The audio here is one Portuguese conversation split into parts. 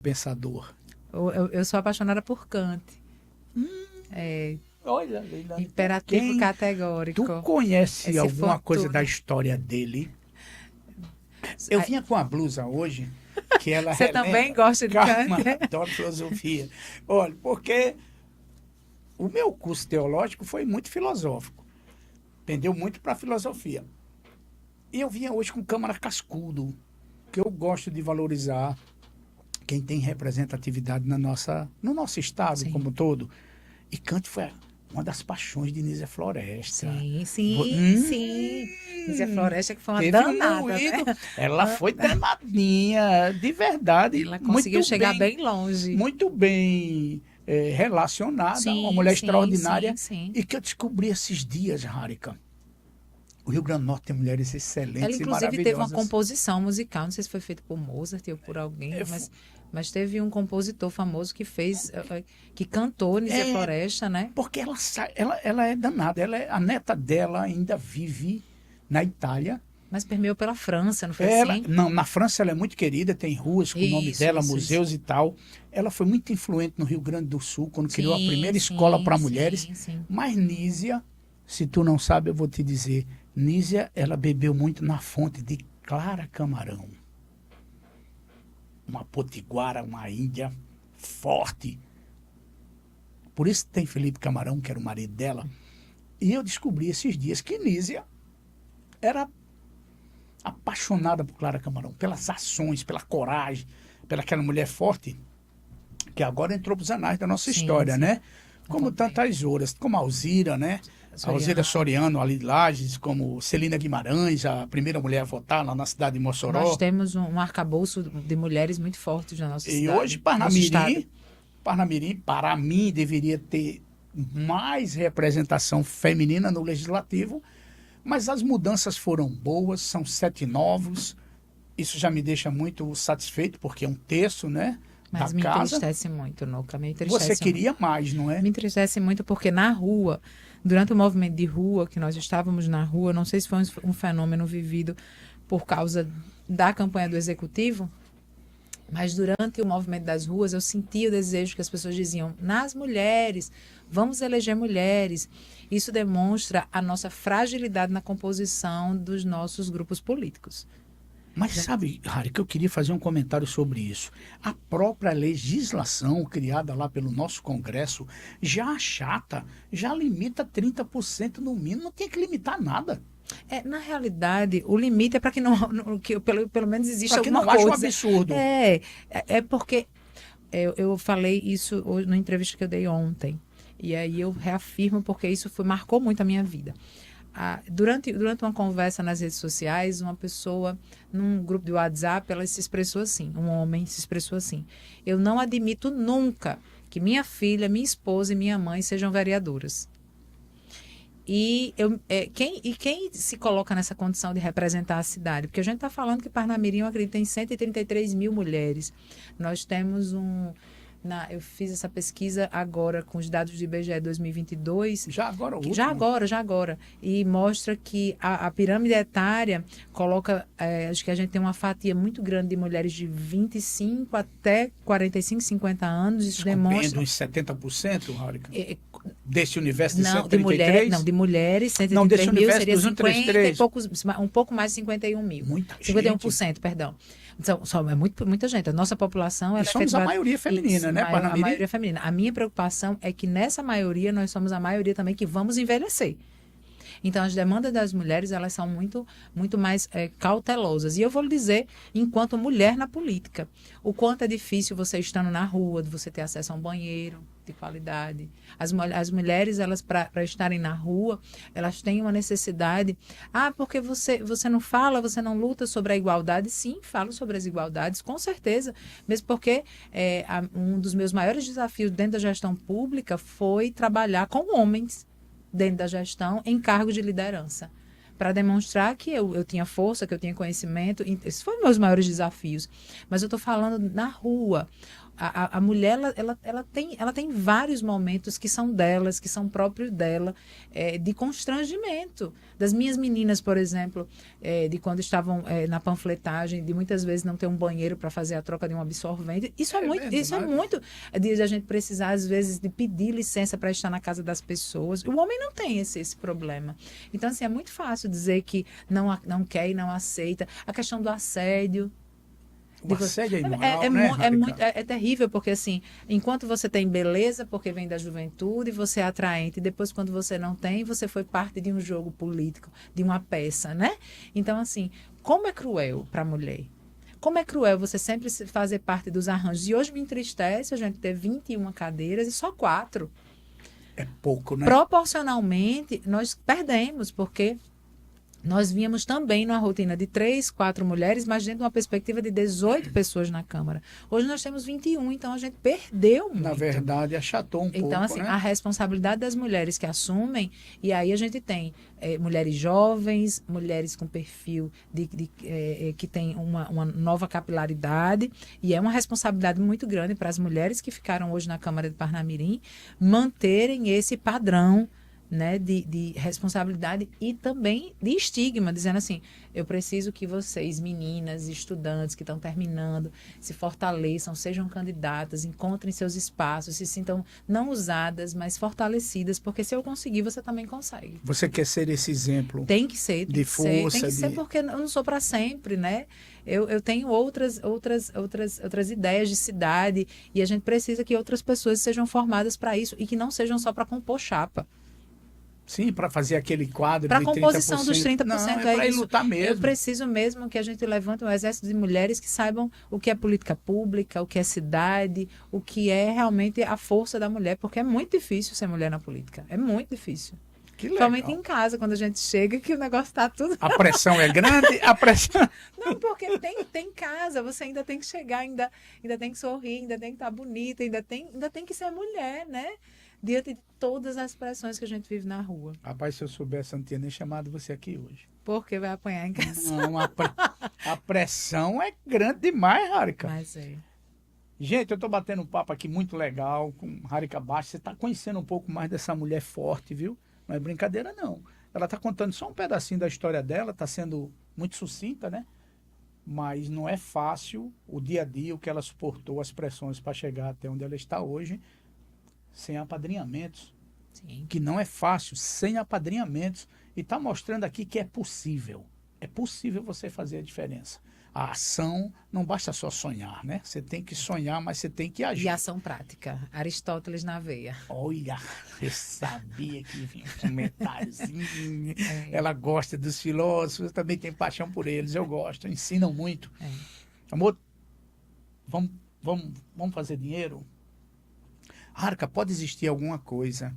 pensador? Eu sou apaixonada por Kant. Olha, Leila, Imperativo categórico. tu conhece Esse alguma coisa fortuna. da história dele? Eu vinha com a blusa hoje, que ela Você relembra... também gosta de Calma, Kant? adoro filosofia. Olha, porque o meu curso teológico foi muito filosófico. Pendeu muito para a filosofia. E eu vinha hoje com câmara cascudo, que eu gosto de valorizar quem tem representatividade no nosso estado Sim. como um todo. E Kant foi uma das paixões de Nízia Floresta. Sim. Nízia Floresta que foi uma Teve danada, moído. né? Ela foi danadinha, de verdade. Ela conseguiu chegar bem longe. Muito bem relacionada, uma mulher extraordinária. Sim. E que eu descobri esses dias, Harika. O Rio Grande do Norte tem mulheres excelentes Ela, e inclusive, maravilhosas. teve uma composição musical, não sei se foi feito por Mozart ou por alguém, mas teve um compositor famoso que fez, que cantou Nízia Floresta, né? Porque ela é danada. A neta dela ainda vive na Itália. Mas permeou pela França, não foi assim? Não, na França ela é muito querida, tem ruas com o nome dela, museus e tal. Ela foi muito influente no Rio Grande do Sul, quando criou a primeira escola para mulheres. Sim. Mas Nízia, se tu não sabe, eu vou te dizer, Nízia, ela bebeu muito na fonte de Clara Camarão. Uma potiguara, uma índia forte. Por isso tem Felipe Camarão, que era o marido dela. E eu descobri esses dias que Nízia era apaixonada por Clara Camarão, pelas ações, pela coragem, pela aquela mulher forte, que agora entrou para os anais da nossa história, né? Como tantas outras, como a Alzira, né? A Alzira Soriano, ali de Lages, como Celina Guimarães, a primeira mulher a votar lá na cidade de Mossoró. Nós temos um arcabouço de mulheres muito fortes na nossa cidade. E hoje, Parnamirim, para mim, deveria ter mais representação feminina no legislativo, mas as mudanças foram boas, são 7 novos, isso já me deixa muito satisfeito, porque é um terço, né, mas da me casa. entristece muito, Nuca, me entristece Você queria muito. mais, não é? Me entristece muito porque na rua, durante o movimento de rua, que nós estávamos na rua, não sei se foi um fenômeno vivido por causa da campanha do Executivo, mas durante o movimento das ruas eu sentia o desejo que as pessoas diziam, nas mulheres, vamos eleger mulheres. Isso demonstra a nossa fragilidade na composição dos nossos grupos políticos. Mas sabe, Harry, que eu queria fazer um comentário sobre isso. A própria legislação criada lá pelo nosso Congresso já achata, já limita 30% no mínimo, não tem que limitar nada. Na realidade, o limite é para que pelo menos exista alguma coisa. Para que não ache um absurdo. É porque eu falei isso hoje, numa entrevista que eu dei ontem. E aí eu reafirmo porque isso marcou muito a minha vida. Durante uma conversa nas redes sociais, uma pessoa, num grupo de WhatsApp, ela se expressou assim, um homem se expressou assim, eu não admito nunca que minha filha, minha esposa e minha mãe sejam vereadoras. E quem se coloca nessa condição de representar a cidade? Porque a gente está falando que Parnamirim, eu acredito, tem 133 mil mulheres. Nós temos eu fiz essa pesquisa agora com os dados do IBGE 2022. Já agora o último? Já agora. E mostra que a pirâmide etária coloca, acho que a gente tem uma fatia muito grande de mulheres de 25 até 45, 50 anos. Isso demonstra... uns 70%, Harika? Desse universo de 133? De mulheres, 133 mil seria 50 e poucos, um pouco mais de 51 mil. Muita 51%, gente. Perdão. Então, é muita gente. A nossa população... E somos a maioria feminina, né, Parnamirim? A maioria feminina. A minha preocupação é que nessa maioria, nós somos a maioria também que vamos envelhecer. Então, as demandas das mulheres, elas são muito mais cautelosas. E eu vou lhe dizer, enquanto mulher na política, o quanto é difícil você estando na rua, de você ter acesso a um banheiro de qualidade. As mulheres, elas para estarem na rua, elas têm uma necessidade. Porque você não fala, você não luta sobre a igualdade? Sim, falo sobre as igualdades, com certeza. Mesmo porque um dos meus maiores desafios dentro da gestão pública foi trabalhar com homens dentro da gestão em cargo de liderança, para demonstrar que eu tinha força, que eu tinha conhecimento. Esses foram meus maiores desafios. Mas eu estou falando na rua. A mulher, ela tem vários momentos que são delas, que são próprios dela, de constrangimento. Das minhas meninas, por exemplo, de quando estavam na panfletagem, de muitas vezes não ter um banheiro para fazer a troca de um absorvente. Isso é muito de a gente precisar, às vezes, de pedir licença para estar na casa das pessoas. O homem não tem esse problema. Então, assim, é muito fácil dizer que não quer e não aceita. A questão do assédio. O assédio é imoral, né, é terrível, porque assim, enquanto você tem beleza, porque vem da juventude, você é atraente, e depois quando você não tem, você foi parte de um jogo político, de uma peça, né? Então, assim, como é cruel para a mulher? Como é cruel você sempre fazer parte dos arranjos? E hoje me entristece a gente ter 21 cadeiras e só 4. É pouco, né? Proporcionalmente, nós perdemos, porque nós vínhamos também numa rotina de 3, 4 mulheres, mas dentro de uma perspectiva de 18 pessoas na Câmara. Hoje nós temos 21, então a gente perdeu muito. Na verdade, achatou pouco, então, assim, né? a responsabilidade das mulheres que assumem, e aí a gente tem mulheres jovens, mulheres com perfil que tem uma nova capilaridade, e é uma responsabilidade muito grande para as mulheres que ficaram hoje na Câmara de Parnamirim manterem esse padrão, né, de responsabilidade e também de estigma, dizendo assim, eu preciso que vocês, meninas, estudantes que estão terminando, se fortaleçam, sejam candidatas, encontrem seus espaços, se sintam não usadas, mas fortalecidas, porque se eu conseguir, você também consegue. Você quer ser esse exemplo? Tem que ser, de força, tem que ser, porque eu não sou para sempre, né? Eu tenho outras ideias de cidade e a gente precisa que outras pessoas sejam formadas para isso e que não sejam só para compor chapa. Sim, para fazer aquele quadro para de 30%. Para a composição dos 30%. Não, é para ir lutar mesmo. Eu preciso mesmo que a gente levante um exército de mulheres que saibam o que é política pública, o que é cidade, o que é realmente a força da mulher, porque é muito difícil ser mulher na política. É muito difícil. Que legal. Principalmente em casa, quando a gente chega, que o negócio está tudo... A pressão é grande, a pressão... Não, porque tem casa, você ainda tem que chegar, ainda tem que sorrir, ainda tem que estar bonita, ainda tem que ser mulher, né? Diante de todas as pressões que a gente vive na rua. Rapaz, se eu soubesse, eu não tinha nem chamado você aqui hoje. Porque vai apanhar em casa. Não, a pressão é grande demais, Harika. Mas é. Gente, eu estou batendo um papo aqui muito legal com Harika Baixa. Você está conhecendo um pouco mais dessa mulher forte, viu? Não é brincadeira, não. Ela está contando só um pedacinho da história dela, está sendo muito sucinta, né? Mas não é fácil o dia a dia, o que ela suportou, as pressões para chegar até onde ela está hoje, sem apadrinhamentos. Sim. Que não é fácil, sem apadrinhamentos. E está mostrando aqui que é possível. É possível você fazer a diferença. A ação não basta só sonhar, né? Você tem que sonhar, mas você tem que agir. E ação prática. Aristóteles na veia. Olha, eu sabia que vinha um comentáriozinho. Ela gosta dos filósofos, também tem paixão por eles. Eu gosto, ensinam muito. Amor, vamos fazer dinheiro? Harika, pode existir alguma coisa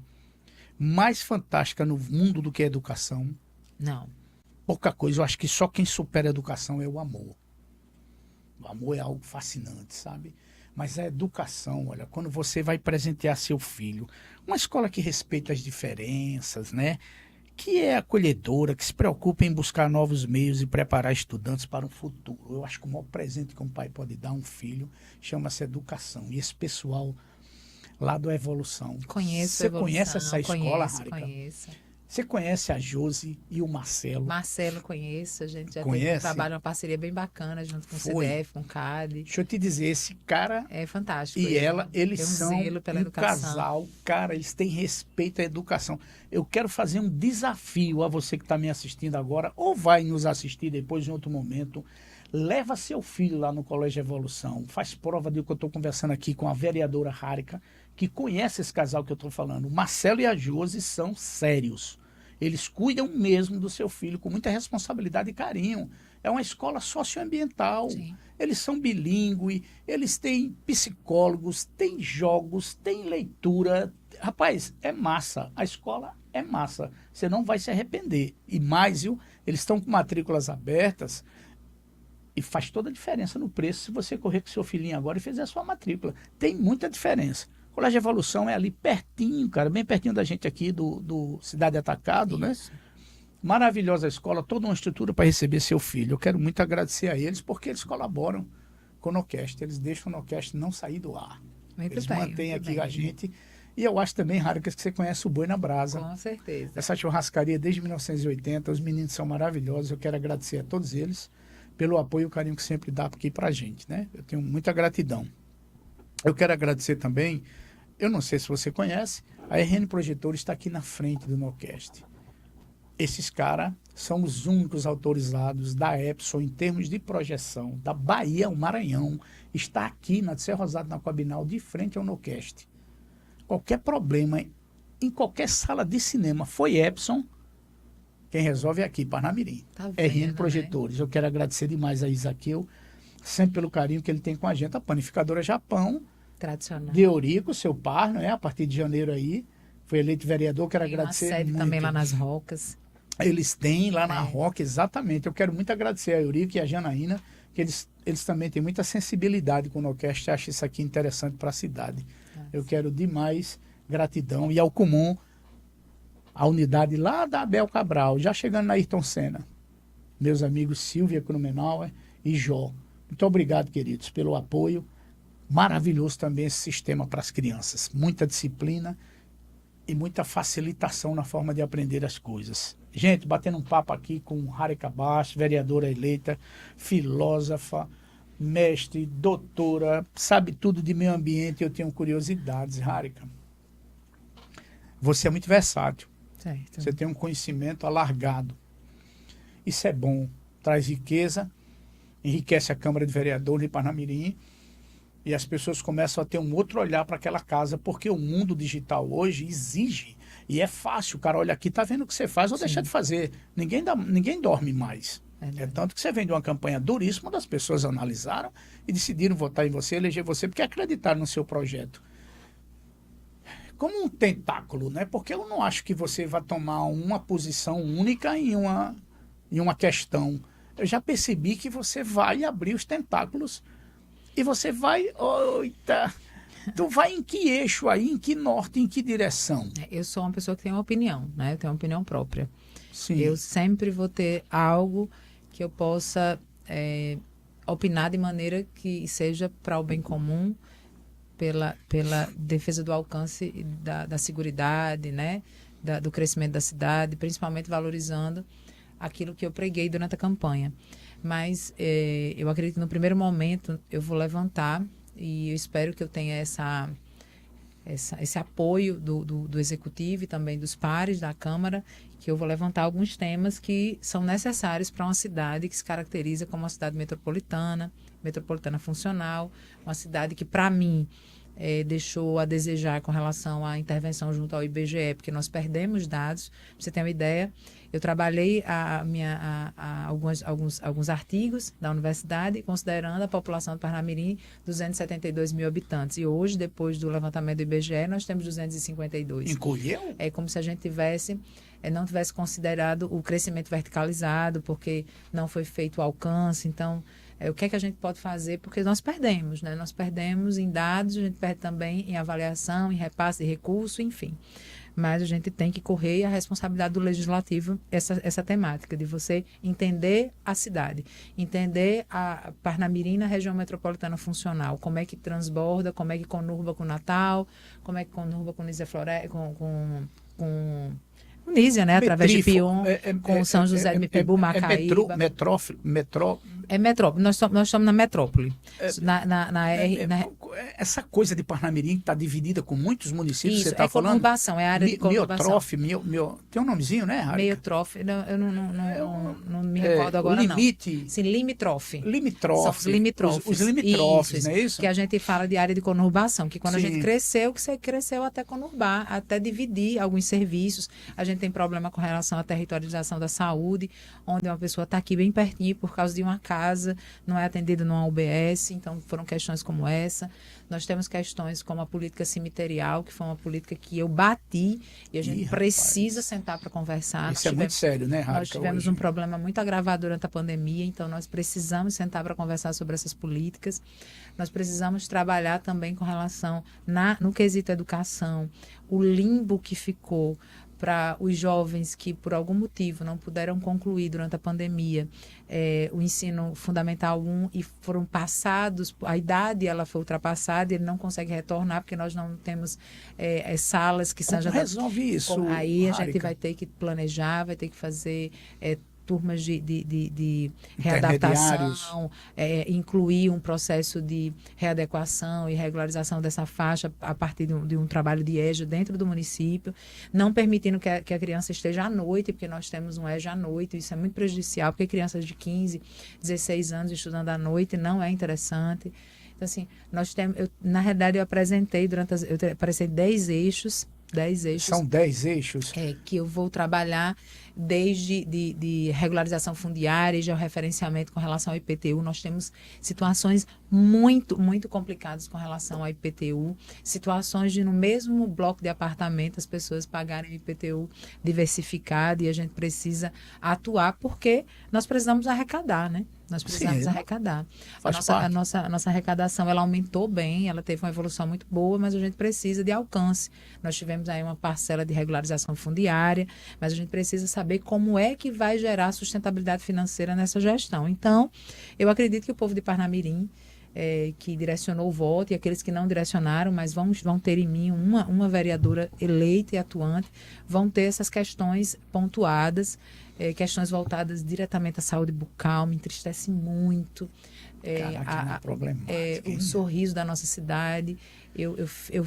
mais fantástica no mundo do que a educação? Não. Pouca coisa. Eu acho que só quem supera a educação é o amor. O amor é algo fascinante, sabe? Mas a educação, olha, quando você vai presentear seu filho, uma escola que respeita as diferenças, né? Que é acolhedora, que se preocupa em buscar novos meios e preparar estudantes para um futuro. Eu acho que o maior presente que um pai pode dar a um filho chama-se educação. E esse pessoal lá do Evolução. Conheço. Você conhece essa escola, Harika? Conheço. Você conhece a Josi e o Marcelo? Marcelo conheço, a gente já Conhece? teve um trabalho, uma parceria bem bacana junto com o CDF, com o CAD. Deixa eu te dizer, esse cara é fantástico. E eles são um educação. Casal, cara, eles têm respeito à educação. Eu quero fazer um desafio a você que está me assistindo agora, ou vai nos assistir depois em outro momento. Leva seu filho lá no Colégio Evolução, faz prova de que eu estou conversando aqui com a vereadora Harika, que conhece esse casal que eu estou falando. O Marcelo e a Josi são sérios. Eles cuidam mesmo do seu filho com muita responsabilidade e carinho. É uma escola socioambiental. Sim. Eles são bilíngues, eles têm psicólogos, têm jogos, têm leitura. Rapaz, é massa. A escola é massa. Você não vai se arrepender. E mais, viu? Eles estão com matrículas abertas e faz toda a diferença no preço se você correr com seu filhinho agora e fizer a sua matrícula. Tem muita diferença. O Colégio Evolução é ali pertinho, cara, bem pertinho da gente aqui do Cidade Atacado, Isso. né? Maravilhosa escola, toda uma estrutura para receber seu filho. Eu quero muito agradecer a eles porque eles colaboram com o Nocast. Eles deixam o Nocast não sair do ar. Muito Eles bem, mantêm muito aqui bem. a gente. E eu acho também, Harika, que você conhece o Boi na Brasa. Com certeza. Essa churrascaria desde 1980, os meninos são maravilhosos. Eu quero agradecer a todos eles pelo apoio e o carinho que sempre dá aqui pra gente, né? Eu tenho muita gratidão. Eu quero agradecer também, eu não sei se você conhece, a RN Projetor está aqui na frente do Nocast. Esses caras são os únicos autorizados da Epson em termos de projeção, da Bahia ao Maranhão. Está aqui na Ser Rosado, na Coabinal, de frente ao Nocast. Qualquer problema em qualquer sala de cinema foi Epson, quem resolve é aqui, Parnamirim. Tá RN vendo, Projetores. Eu quero agradecer demais a Isaqueu, sempre pelo carinho que ele tem com a gente. A Panificadora Japão, Tradicional. de Eurico, seu par, né? A partir de janeiro aí, foi eleito vereador. Quero Tem uma agradecer sede muito. também lá nas Rocas. Eles têm lá na É. Roca, exatamente. Eu quero muito agradecer a Eurico e a Janaína, que eles também têm muita sensibilidade com o Nocast. Acho isso aqui interessante para a cidade. Eu quero demais gratidão. E ao Comum, a unidade lá da Abel Cabral, já chegando na Ayrton Senna. Meus amigos Silvia Krumenauer e Jó. Muito obrigado, queridos, pelo apoio. Maravilhoso também esse sistema para as crianças. Muita disciplina e muita facilitação na forma de aprender as coisas. Gente, batendo um papo aqui com Harika Bass, vereadora eleita, filósofa, mestre, doutora, sabe tudo de meio ambiente. Eu tenho curiosidades, Harika. Você é muito versátil. Certo. Você tem um conhecimento alargado. Isso é bom. Traz riqueza, enriquece a Câmara de Vereadores de Parnamirim e as pessoas começam a ter um outro olhar para aquela casa, porque o mundo digital hoje exige, e é fácil. O cara olha aqui, tá vendo o que você faz ou deixa de fazer. Ninguém dorme mais. É tanto que você vem de uma campanha duríssima, das pessoas analisaram e decidiram votar em você, eleger você, porque acreditaram no seu projeto. Como um tentáculo, né? Porque eu não acho que você vai tomar uma posição única em uma questão. Eu já percebi que você vai abrir os tentáculos e você vai... Oita, tu vai em que eixo aí, em que norte, em que direção? Eu sou uma pessoa que tem uma opinião, né? Eu tenho uma opinião própria. Sim. Eu sempre vou ter algo que eu possa opinar de maneira que seja para o bem comum, pela defesa do alcance da seguridade, né? Do crescimento da cidade, principalmente valorizando aquilo que eu preguei durante a campanha. Mas eu acredito que no primeiro momento eu vou levantar e eu espero que eu tenha esse apoio do Executivo e também dos pares da Câmara, que eu vou levantar alguns temas que são necessários para uma cidade que se caracteriza como uma cidade metropolitana funcional, uma cidade que, para mim, deixou a desejar com relação à intervenção junto ao IBGE, porque nós perdemos dados. Pra você ter uma ideia, eu trabalhei alguns artigos da universidade, considerando a população de Parnamirim 272 mil habitantes. E hoje, depois do levantamento do IBGE, nós temos 252. Encolheu? É como se a gente não tivesse considerado o crescimento verticalizado, porque não foi feito o alcance. Então, o que é que a gente pode fazer? Porque nós perdemos, né? Nós perdemos em dados, a gente perde também em avaliação, em repasse de recurso, enfim. Mas a gente tem que correr a responsabilidade do legislativo, essa temática, de você entender a cidade, entender a Parnamirim na região metropolitana funcional, como é que transborda, como é que conurba com Natal, como é que conurba com Nísia Floresta, com Nísia, né? Através de Pion, com São José de Mipibu, Macaíba. É metrópole. Nós estamos na metrópole. Essa coisa de Parnamirim está dividida com muitos municípios, isso, você está falando? Conurbação, é a área de conurbação. Tem um nomezinho, né, Harika? Meiotrofe, eu não me recordo agora, limite, não. Sim, limítrofe. Limítrofe. São os limítrofes. Os limítrofes, isso, não é isso? Que a gente fala de área de conurbação, que quando Sim. a gente cresceu, que você cresceu até conurbar, até dividir alguns serviços. A gente tem problema com relação à territorialização da saúde, onde uma pessoa está aqui bem pertinho por causa de uma casa, não é atendida numa UBS, então foram questões como essa. Nós temos questões como a política cemiterial, que foi uma política que eu bati e a gente precisa sentar para conversar. Isso é muito sério, né, Harika? Nós tivemos um problema muito agravado durante a pandemia, então nós precisamos sentar para conversar sobre essas políticas. Nós precisamos trabalhar também com relação no quesito educação, o limbo que ficou para os jovens que, por algum motivo, não puderam concluir durante a pandemia o ensino fundamental 1 e foram passados, a idade ela foi ultrapassada e ele não consegue retornar porque nós não temos salas que Como sejam... resolve isso, Aí a gente Harika? vai ter que planejar, vai ter que fazer turmas de Intermediários. readaptação, incluir um processo de readequação e regularização dessa faixa a partir de um trabalho de EJA dentro do município, não permitindo que a criança esteja à noite, porque nós temos um EJA à noite, isso é muito prejudicial, porque crianças de 15, 16 anos estudando à noite não é interessante. Então, assim, nós temos, na realidade, eu apresentei eu apresentei 10 eixos. São 10 eixos? Que eu vou trabalhar desde de regularização fundiária e georreferenciamento com relação ao IPTU. Nós temos situações muito, muito complicadas com relação ao IPTU. Situações de, no mesmo bloco de apartamento, as pessoas pagarem o IPTU diversificado e a gente precisa atuar porque nós precisamos arrecadar, né? Nós precisamos arrecadar. A nossa arrecadação, ela aumentou bem, ela teve uma evolução muito boa, mas a gente precisa de alcance. Nós tivemos aí uma parcela de regularização fundiária, mas a gente precisa saber como é que vai gerar sustentabilidade financeira nessa gestão. Então, eu acredito que o povo de Parnamirim, que direcionou o voto, e aqueles que não direcionaram, mas vão ter em mim uma vereadora eleita e atuante, vão ter essas questões pontuadas, questões voltadas diretamente à saúde bucal, me entristece muito. O sorriso da nossa cidade. Eu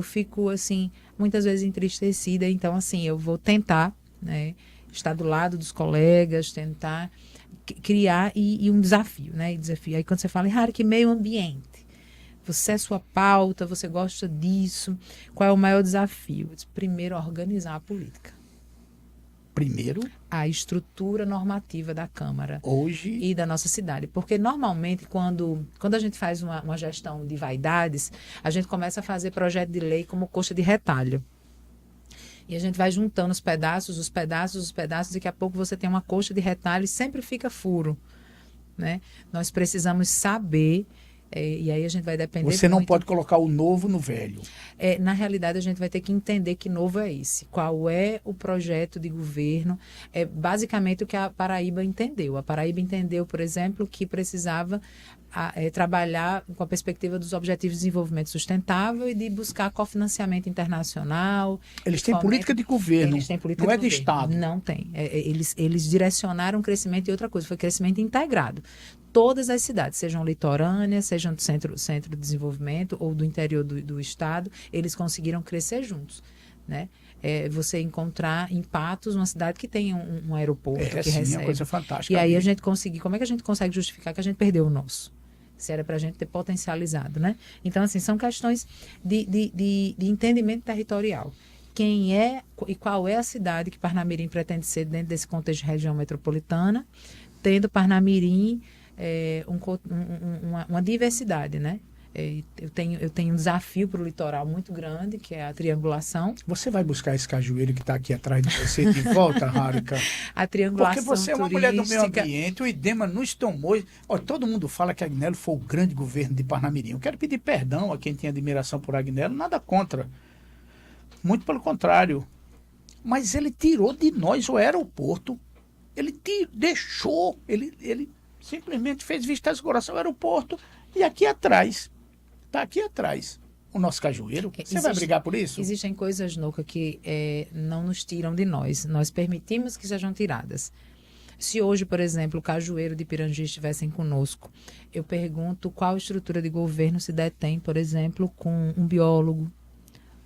fico assim, muitas vezes entristecida. Então, assim, eu vou tentar, né, estar do lado dos colegas, tentar criar e um desafio, né? Aí quando você fala, Harika, que meio ambiente. Você é sua pauta, você gosta disso. Qual é o maior desafio? Primeiro, organizar a política. Primeiro? A estrutura normativa da Câmara. Hoje. E da nossa cidade. Porque, normalmente, quando a gente faz uma gestão de vaidades, a gente começa a fazer projeto de lei como coxa de retalho. E a gente vai juntando os pedaços, e daqui a pouco você tem uma coxa de retalho e sempre fica furo, né? Nós precisamos saber... e aí a gente vai depender Você não muito. pode colocar o novo no velho. Na realidade, a gente vai ter que entender que novo é esse. Qual é o projeto de governo? É basicamente o que a Paraíba entendeu. A Paraíba entendeu, por exemplo, que precisava trabalhar com a perspectiva dos Objetivos de Desenvolvimento Sustentável e de buscar cofinanciamento internacional. Eles têm política de governo, eles têm política não é de de governo. Estado. Não tem. Eles direcionaram o crescimento e outra coisa, foi crescimento integrado. Todas as cidades, sejam litorâneas, sejam do centro de desenvolvimento ou do interior do estado, eles conseguiram crescer juntos, né? Você encontrar em Patos uma cidade que tem um aeroporto que recebe. É uma coisa fantástica. E aí a gente conseguir, como é que a gente consegue justificar que a gente perdeu o nosso? Se era para a gente ter potencializado, né? Então, assim, são questões de entendimento territorial. Quem é e qual é a cidade que Parnamirim pretende ser dentro desse contexto de região metropolitana, tendo Parnamirim uma diversidade, né? Eu tenho um desafio para o litoral muito grande, que é a triangulação. Você vai buscar esse cajueiro que está aqui atrás de você de volta, Harika? A triangulação porque você é uma mulher do meio ambiente, o IDEMA nos tomou. Olha, todo mundo fala que Agnello foi o grande governo de Parnamirim. Eu quero pedir perdão a quem tem admiração por Agnello, nada contra. Muito pelo contrário. Mas ele tirou de nós o aeroporto. Ele deixou, ele simplesmente fez vista de coração ao aeroporto e aqui atrás, está aqui atrás, o nosso cajueiro. Você vai brigar por isso? Existem coisas, Nuca, que não nos tiram de nós. Nós permitimos que sejam tiradas. Se hoje, por exemplo, o cajueiro de Pirangi estivessem conosco, eu pergunto qual estrutura de governo se detém, por exemplo, com um biólogo,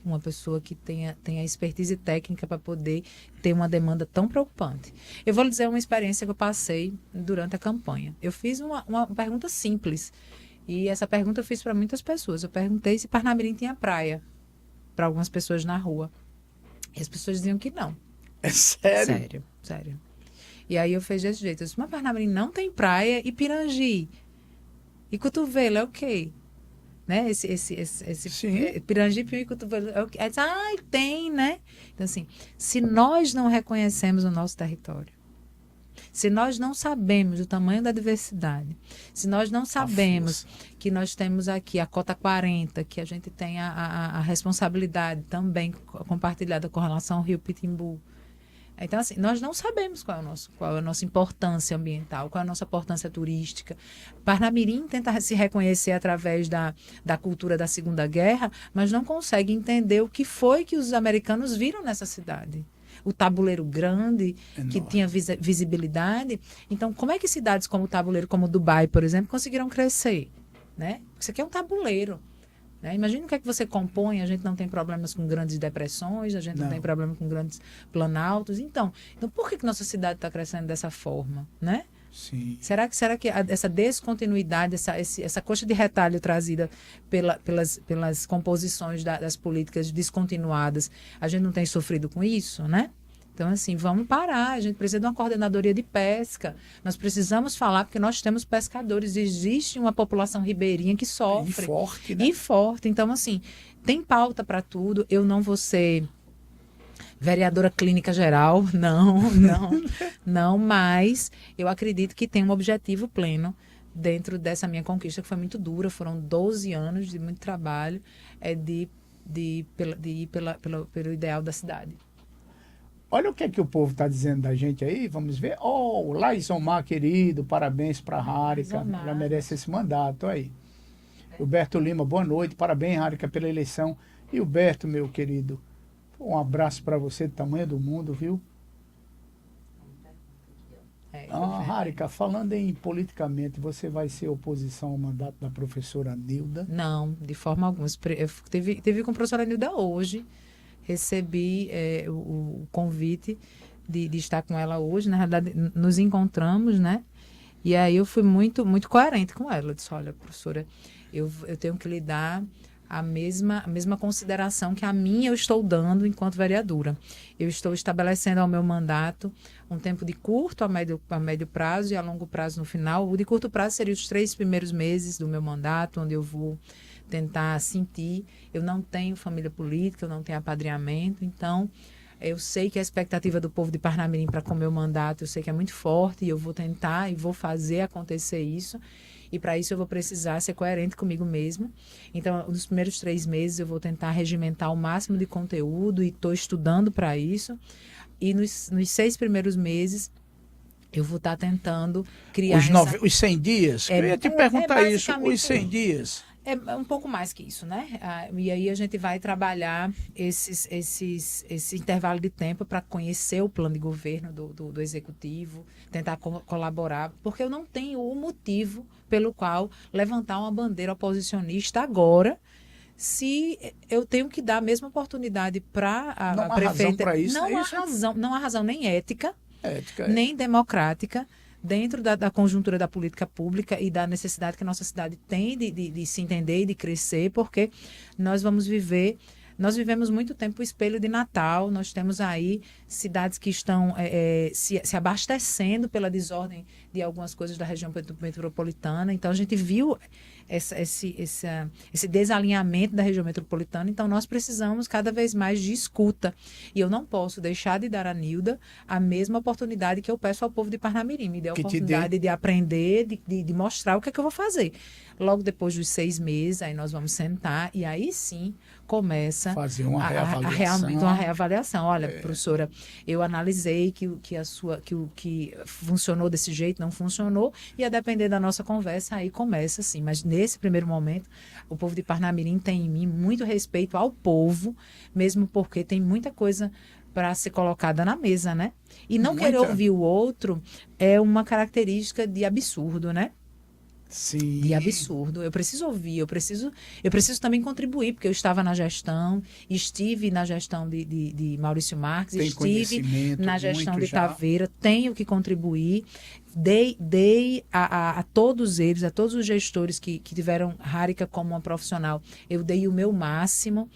uma pessoa que tenha expertise técnica para poder ter uma demanda tão preocupante. Eu vou lhe dizer uma experiência que eu passei durante a campanha. Eu fiz uma pergunta simples, e essa pergunta eu fiz para muitas pessoas. Eu perguntei se Parnamirim tinha praia, para algumas pessoas na rua. E as pessoas diziam que não. É sério? Sério. E aí eu fiz desse jeito. Eu disse, mas Parnamirim não tem praia e Pirangi. E Cotovelo é o quê? Né? Pirangi, Piuí, Cotovelo. Tem, né? Então, assim, se nós não reconhecemos o nosso território, Se nós não sabemos o tamanho da diversidade, se nós não sabemos que nós temos aqui a cota 40, que a gente tem a responsabilidade também compartilhada com relação ao Rio Pitimbu. Então, assim, nós não sabemos qual é a nossa importância ambiental, qual é a nossa importância turística. Parnamirim tenta se reconhecer através da cultura da Segunda Guerra, mas não consegue entender o que foi que os americanos viram nessa cidade. O tabuleiro grande, que tinha visibilidade. Então, como é que cidades como o tabuleiro, como Dubai, por exemplo, conseguiram crescer? Né? Isso aqui é um tabuleiro. Né? Imagina o que é que você compõe, a gente não tem problemas com grandes depressões, a gente não tem problema com grandes planaltos. Então por que nossa cidade está crescendo dessa forma? Né? Sim. Será que essa descontinuidade, essa coxa de retalho trazida pelas composições das políticas descontinuadas, a gente não tem sofrido com isso, né? Então, assim, vamos parar. A gente precisa de uma coordenadoria de pesca. Nós precisamos falar, porque nós temos pescadores. Existe uma população ribeirinha que sofre. E forte, né? E forte. Então, assim, tem pauta para tudo. Eu não vou ser vereadora clínica geral. Não. Mas eu acredito que tem um objetivo pleno dentro dessa minha conquista, que foi muito dura. Foram 12 anos de muito trabalho de ir pelo ideal da cidade. Olha o que é que o povo está dizendo da gente aí, vamos ver. Oh, Laisomar, querido, parabéns para a Harika, ela merece esse mandato aí. Huberto Lima, boa noite, parabéns, Harika, pela eleição. E Huberto, meu querido, um abraço para você do tamanho do mundo, viu? Harika, falando em politicamente, você vai ser oposição ao mandato da professora Nilda? Não, de forma alguma. Eu tive com a professora Nilda hoje. Recebi o convite de estar com ela hoje. Na realidade, nos encontramos, né? E aí eu fui muito, muito coerente com ela. Eu disse, olha, professora, eu tenho que lhe dar a mesma consideração que a minha eu estou dando enquanto vereadora. Eu estou estabelecendo ao meu mandato um tempo de curto a médio prazo e a longo prazo no final. O de curto prazo seria os 3 primeiros meses do meu mandato, onde eu vou tentar sentir. Eu não tenho família política, eu não tenho apadrinhamento, então eu sei que a expectativa do povo de Parnamirim para com o meu mandato, eu sei que é muito forte e eu vou tentar e vou fazer acontecer isso. E para isso eu vou precisar ser coerente comigo mesma. Então, nos primeiros 3 meses eu vou tentar regimentar o máximo de conteúdo e estou estudando para isso. E nos 6 primeiros meses eu vou estar tentando criar os 100 dias? Eu ia te perguntar isso, os 100 dias. É um pouco mais que isso, né? E aí a gente vai trabalhar esse intervalo de tempo para conhecer o plano de governo do executivo, tentar colaborar, porque eu não tenho o motivo pelo qual levantar uma bandeira oposicionista agora, se eu tenho que dar a mesma oportunidade para a prefeita. Não há razão nem ética nem democrática, dentro da conjuntura da política pública e da necessidade que a nossa cidade tem de se entender e de crescer, porque nós vivemos muito tempo o espelho de Natal, nós temos aí cidades que estão se abastecendo pela desordem de algumas coisas da região metropolitana, então a gente viu esse desalinhamento da região metropolitana, então nós precisamos cada vez mais de escuta. E eu não posso deixar de dar à Nilda a mesma oportunidade que eu peço ao povo de Parnamirim. Me dê a oportunidade de aprender, de mostrar o que é que eu vou fazer. Logo depois dos 6 meses, aí nós vamos sentar e aí sim começa fazer uma realmente uma reavaliação. Olha, professora, eu analisei que o que funcionou desse jeito não funcionou, e a depender da nossa conversa, aí começa assim. Mas nesse primeiro momento, o povo de Parnamirim tem em mim muito respeito ao povo, mesmo porque tem muita coisa para ser colocada na mesa, né? E não querer ouvir o outro é uma característica de absurdo, né? Sim. De absurdo. Eu preciso ouvir, eu preciso também contribuir, porque eu estava na gestão, estive na gestão de Maurício Marques, estive na gestão de Taveira, tenho que contribuir. dei a todos eles, a todos os gestores que tiveram Harika como uma profissional, eu dei o meu máximo.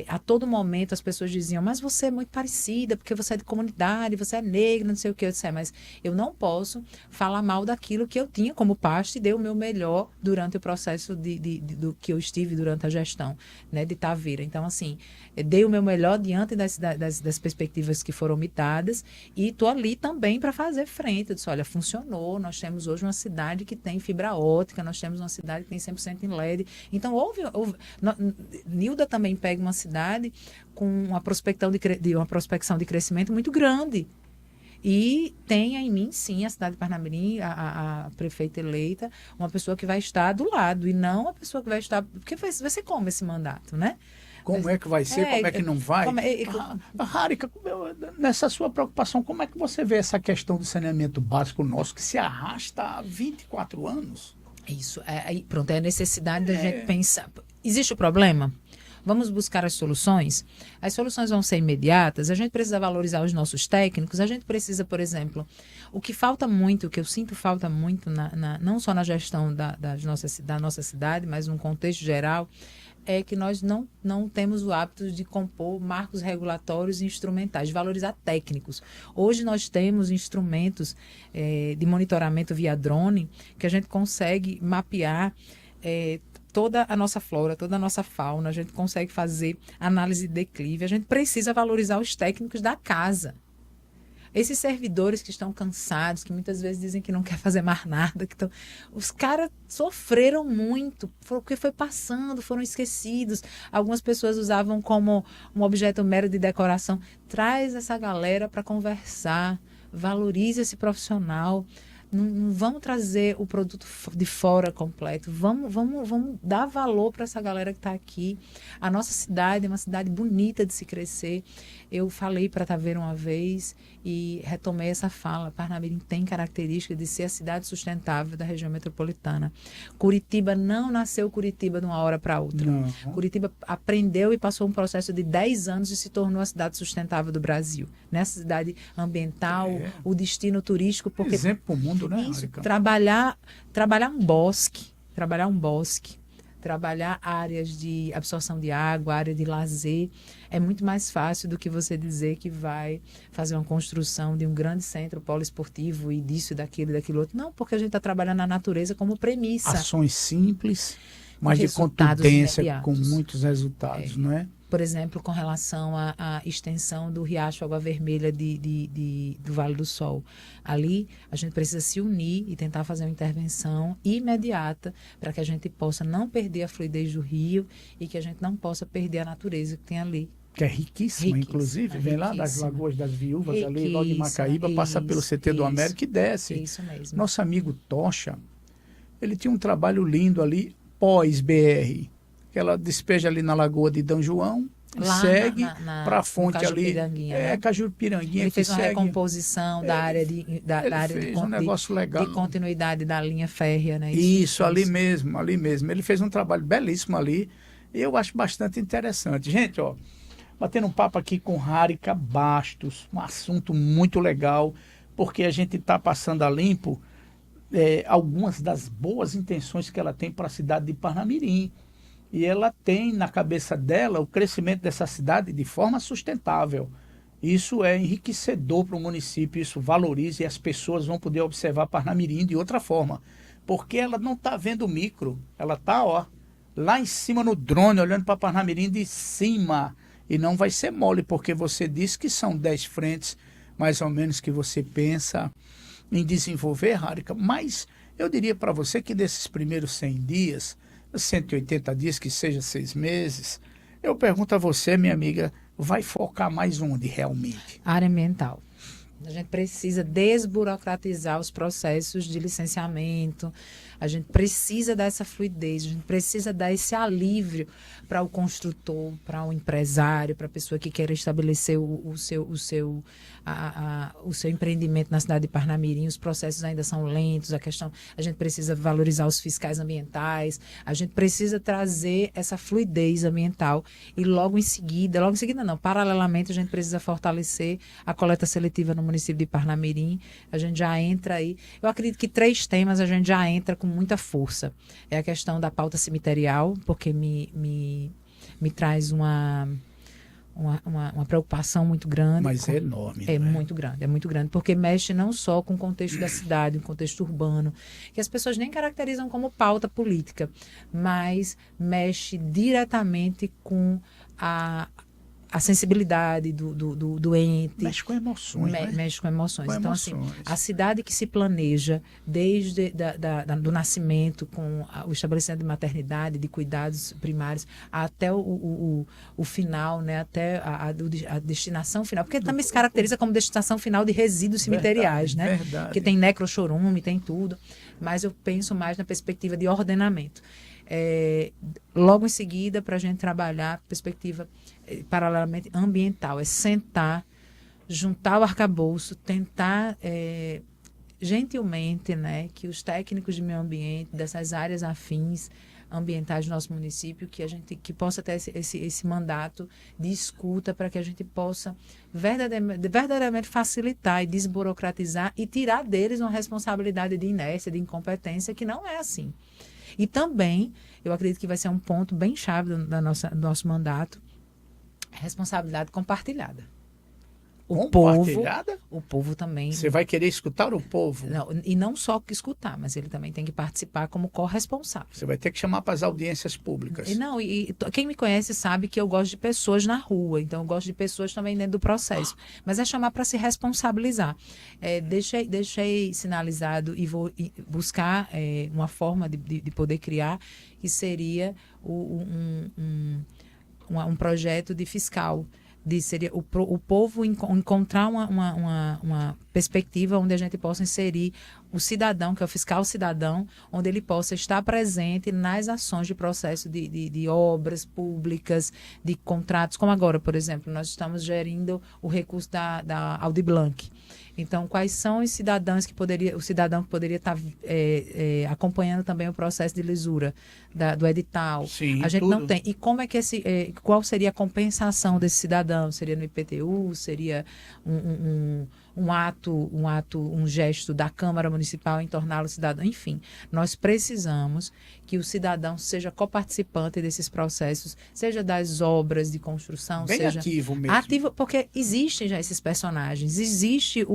A todo momento as pessoas diziam, mas você é muito parecida, porque você é de comunidade, você é negra, não sei o que. Eu disse, mas eu não posso falar mal daquilo que eu tinha como parte e dei o meu melhor durante o processo do que eu estive durante a gestão, né, de Tavira. Então, assim, dei o meu melhor diante das perspectivas que foram omitadas e estou ali também para fazer frente. Eu disse, olha, funcionou, nós temos hoje uma cidade que tem fibra ótica, nós temos uma cidade que tem 100% em LED. Então, Nilda também pega uma cidade com uma prospecção de crescimento muito grande. E tenha em mim, sim, a cidade de Parnamirim, a prefeita eleita, uma pessoa que vai estar do lado, e não a pessoa que vai estar... Porque vai ser como esse mandato, né? Como é que vai ser? Como é que não vai? Harika, nessa sua preocupação, como é que você vê essa questão do saneamento básico nosso, que se arrasta há 24 anos? Isso, pronto, é a necessidade da gente pensar. Existe o problema? Vamos buscar as soluções. As soluções vão ser imediatas. A gente precisa valorizar os nossos técnicos. A gente precisa, por exemplo, o que falta muito, o que eu sinto falta muito, não só na gestão da nossa cidade, mas num contexto geral, é que nós não temos o hábito de compor marcos regulatórios e instrumentais, de valorizar técnicos. Hoje nós temos instrumentos de monitoramento via drone que a gente consegue mapear toda a nossa flora, toda a nossa fauna, a gente consegue fazer análise de declive, a gente precisa valorizar os técnicos da casa. Esses servidores que estão cansados, que muitas vezes dizem que não quer fazer mais nada, os caras sofreram muito, porque foi passando, foram esquecidos. Algumas pessoas usavam como um objeto mero de decoração. Traz essa galera para conversar, valorize esse profissional. Não vamos trazer o produto de fora completo. Vamos dar valor para essa galera que está aqui. A nossa cidade é uma cidade bonita de se crescer. Eu falei para Tavera uma vez e retomei essa fala. Parnamirim tem característica de ser a cidade sustentável da região metropolitana. Curitiba não nasceu Curitiba de uma hora para outra. Não. Curitiba aprendeu e passou um processo de 10 anos e se tornou a cidade sustentável do Brasil. Nessa cidade ambiental, o destino turístico. Porque exemplo para o mundo. Isso, trabalhar um bosque, trabalhar áreas de absorção de água, área de lazer, é muito mais fácil do que você dizer que vai fazer uma construção de um grande centro poliesportivo e disso, daquilo outro. Não, porque a gente está trabalhando na natureza como premissa. Ações simples, mas de contundência, imediatos. Com muitos resultados, não é? Por exemplo, com relação à extensão do Riacho Água Vermelha do Vale do Sol. Ali, a gente precisa se unir e tentar fazer uma intervenção imediata para que a gente possa não perder a fluidez do rio e que a gente não possa perder a natureza que tem ali. Que é riquíssima, inclusive. Vem lá das Lagoas das Viúvas, ali logo de Macaíba, passa pelo CT do América e desce. Isso mesmo. Nosso amigo Tocha, ele tinha um trabalho lindo ali, pós-BR. Que ela despeja ali na Lagoa de D. João e segue para a fonte ali. Cajupiranguinha. Ele fez uma recomposição da área um negócio legal. De continuidade da linha férrea, né? Isso, ali mesmo. Ele fez um trabalho belíssimo ali. E eu acho bastante interessante. Gente, batendo um papo aqui com Harika Bastos, um assunto muito legal, porque a gente está passando a limpo algumas das boas intenções que ela tem para a cidade de Parnamirim. E ela tem na cabeça dela o crescimento dessa cidade de forma sustentável. Isso é enriquecedor para o município, isso valoriza e as pessoas vão poder observar Parnamirim de outra forma. Porque ela não está vendo o micro, ela está lá em cima no drone, olhando para Parnamirim de cima. E não vai ser mole, porque você disse que são 10 frentes, mais ou menos, que você pensa em desenvolver, Harika. Mas eu diria para você que desses primeiros 100 dias... 180 dias, que seja 6 meses, eu pergunto a você, minha amiga, vai focar mais onde realmente? Área ambiental. A gente precisa desburocratizar os processos de licenciamento. A gente precisa dar essa fluidez, a gente precisa dar esse alívio para o construtor, para o empresário, para a pessoa que quer estabelecer o seu empreendimento na cidade de Parnamirim. Os processos ainda são lentos, a gente precisa valorizar os fiscais ambientais, a gente precisa trazer essa fluidez ambiental e logo em seguida não, paralelamente a gente precisa fortalecer a coleta seletiva no município de Parnamirim. A gente já entra aí, eu acredito que 3 temas a gente já entra com muita força. É a questão da pauta cemiterial, porque me traz uma preocupação muito grande. Mas é enorme. É muito grande, porque mexe não só com o contexto da cidade, o contexto urbano, que as pessoas nem caracterizam como pauta política, mas mexe diretamente com a sensibilidade do ente. Mexe com emoções, né? Mexe com emoções. Com então, emoções. assim, a cidade que se planeja desde do nascimento, com o estabelecimento de maternidade, de cuidados primários, até o final, né? Até a destinação final. Porque também se caracteriza como destinação final de resíduos cemiteriais, né? Verdade. Que tem necrochorume, tem tudo. Mas eu penso mais na perspectiva de ordenamento. Logo em seguida, para a gente trabalhar a perspectiva paralelamente ambiental, é sentar, juntar o arcabouço, tentar gentilmente, né, que os técnicos de meio ambiente, dessas áreas afins ambientais do nosso município, que possa ter esse mandato de escuta para que a gente possa verdadeiramente facilitar e desburocratizar e tirar deles uma responsabilidade de inércia, de incompetência, que não é assim. E também, eu acredito que vai ser um ponto bem chave do nosso mandato, responsabilidade compartilhada. Compartilhada? O povo também... Você vai querer escutar o povo? Não, e não só escutar, mas ele também tem que participar como corresponsável. Você vai ter que chamar para as audiências públicas. Quem me conhece sabe que eu gosto de pessoas na rua, então eu gosto de pessoas também dentro do processo. Mas é chamar para se responsabilizar. Deixei sinalizado e vou buscar uma forma de poder criar, que seria um projeto de fiscal. Seria o povo encontrar uma perspectiva onde a gente possa inserir o cidadão, que é o fiscal cidadão, onde ele possa estar presente nas ações de processo de obras públicas, de contratos, como agora, por exemplo, nós estamos gerindo o recurso da Aldir Blanc. Então, quais são os cidadãos o cidadão que poderia estar acompanhando também o processo de lisura do edital? Sim, a gente tudo. não tem. E como é que qual seria a compensação desse cidadão? Seria no IPTU? Seria um gesto da Câmara Municipal em torná-lo cidadão? Enfim, nós precisamos que o cidadão seja coparticipante desses processos, seja das obras de construção, Bem seja ativo mesmo. Ativo, porque existem já esses personagens, existe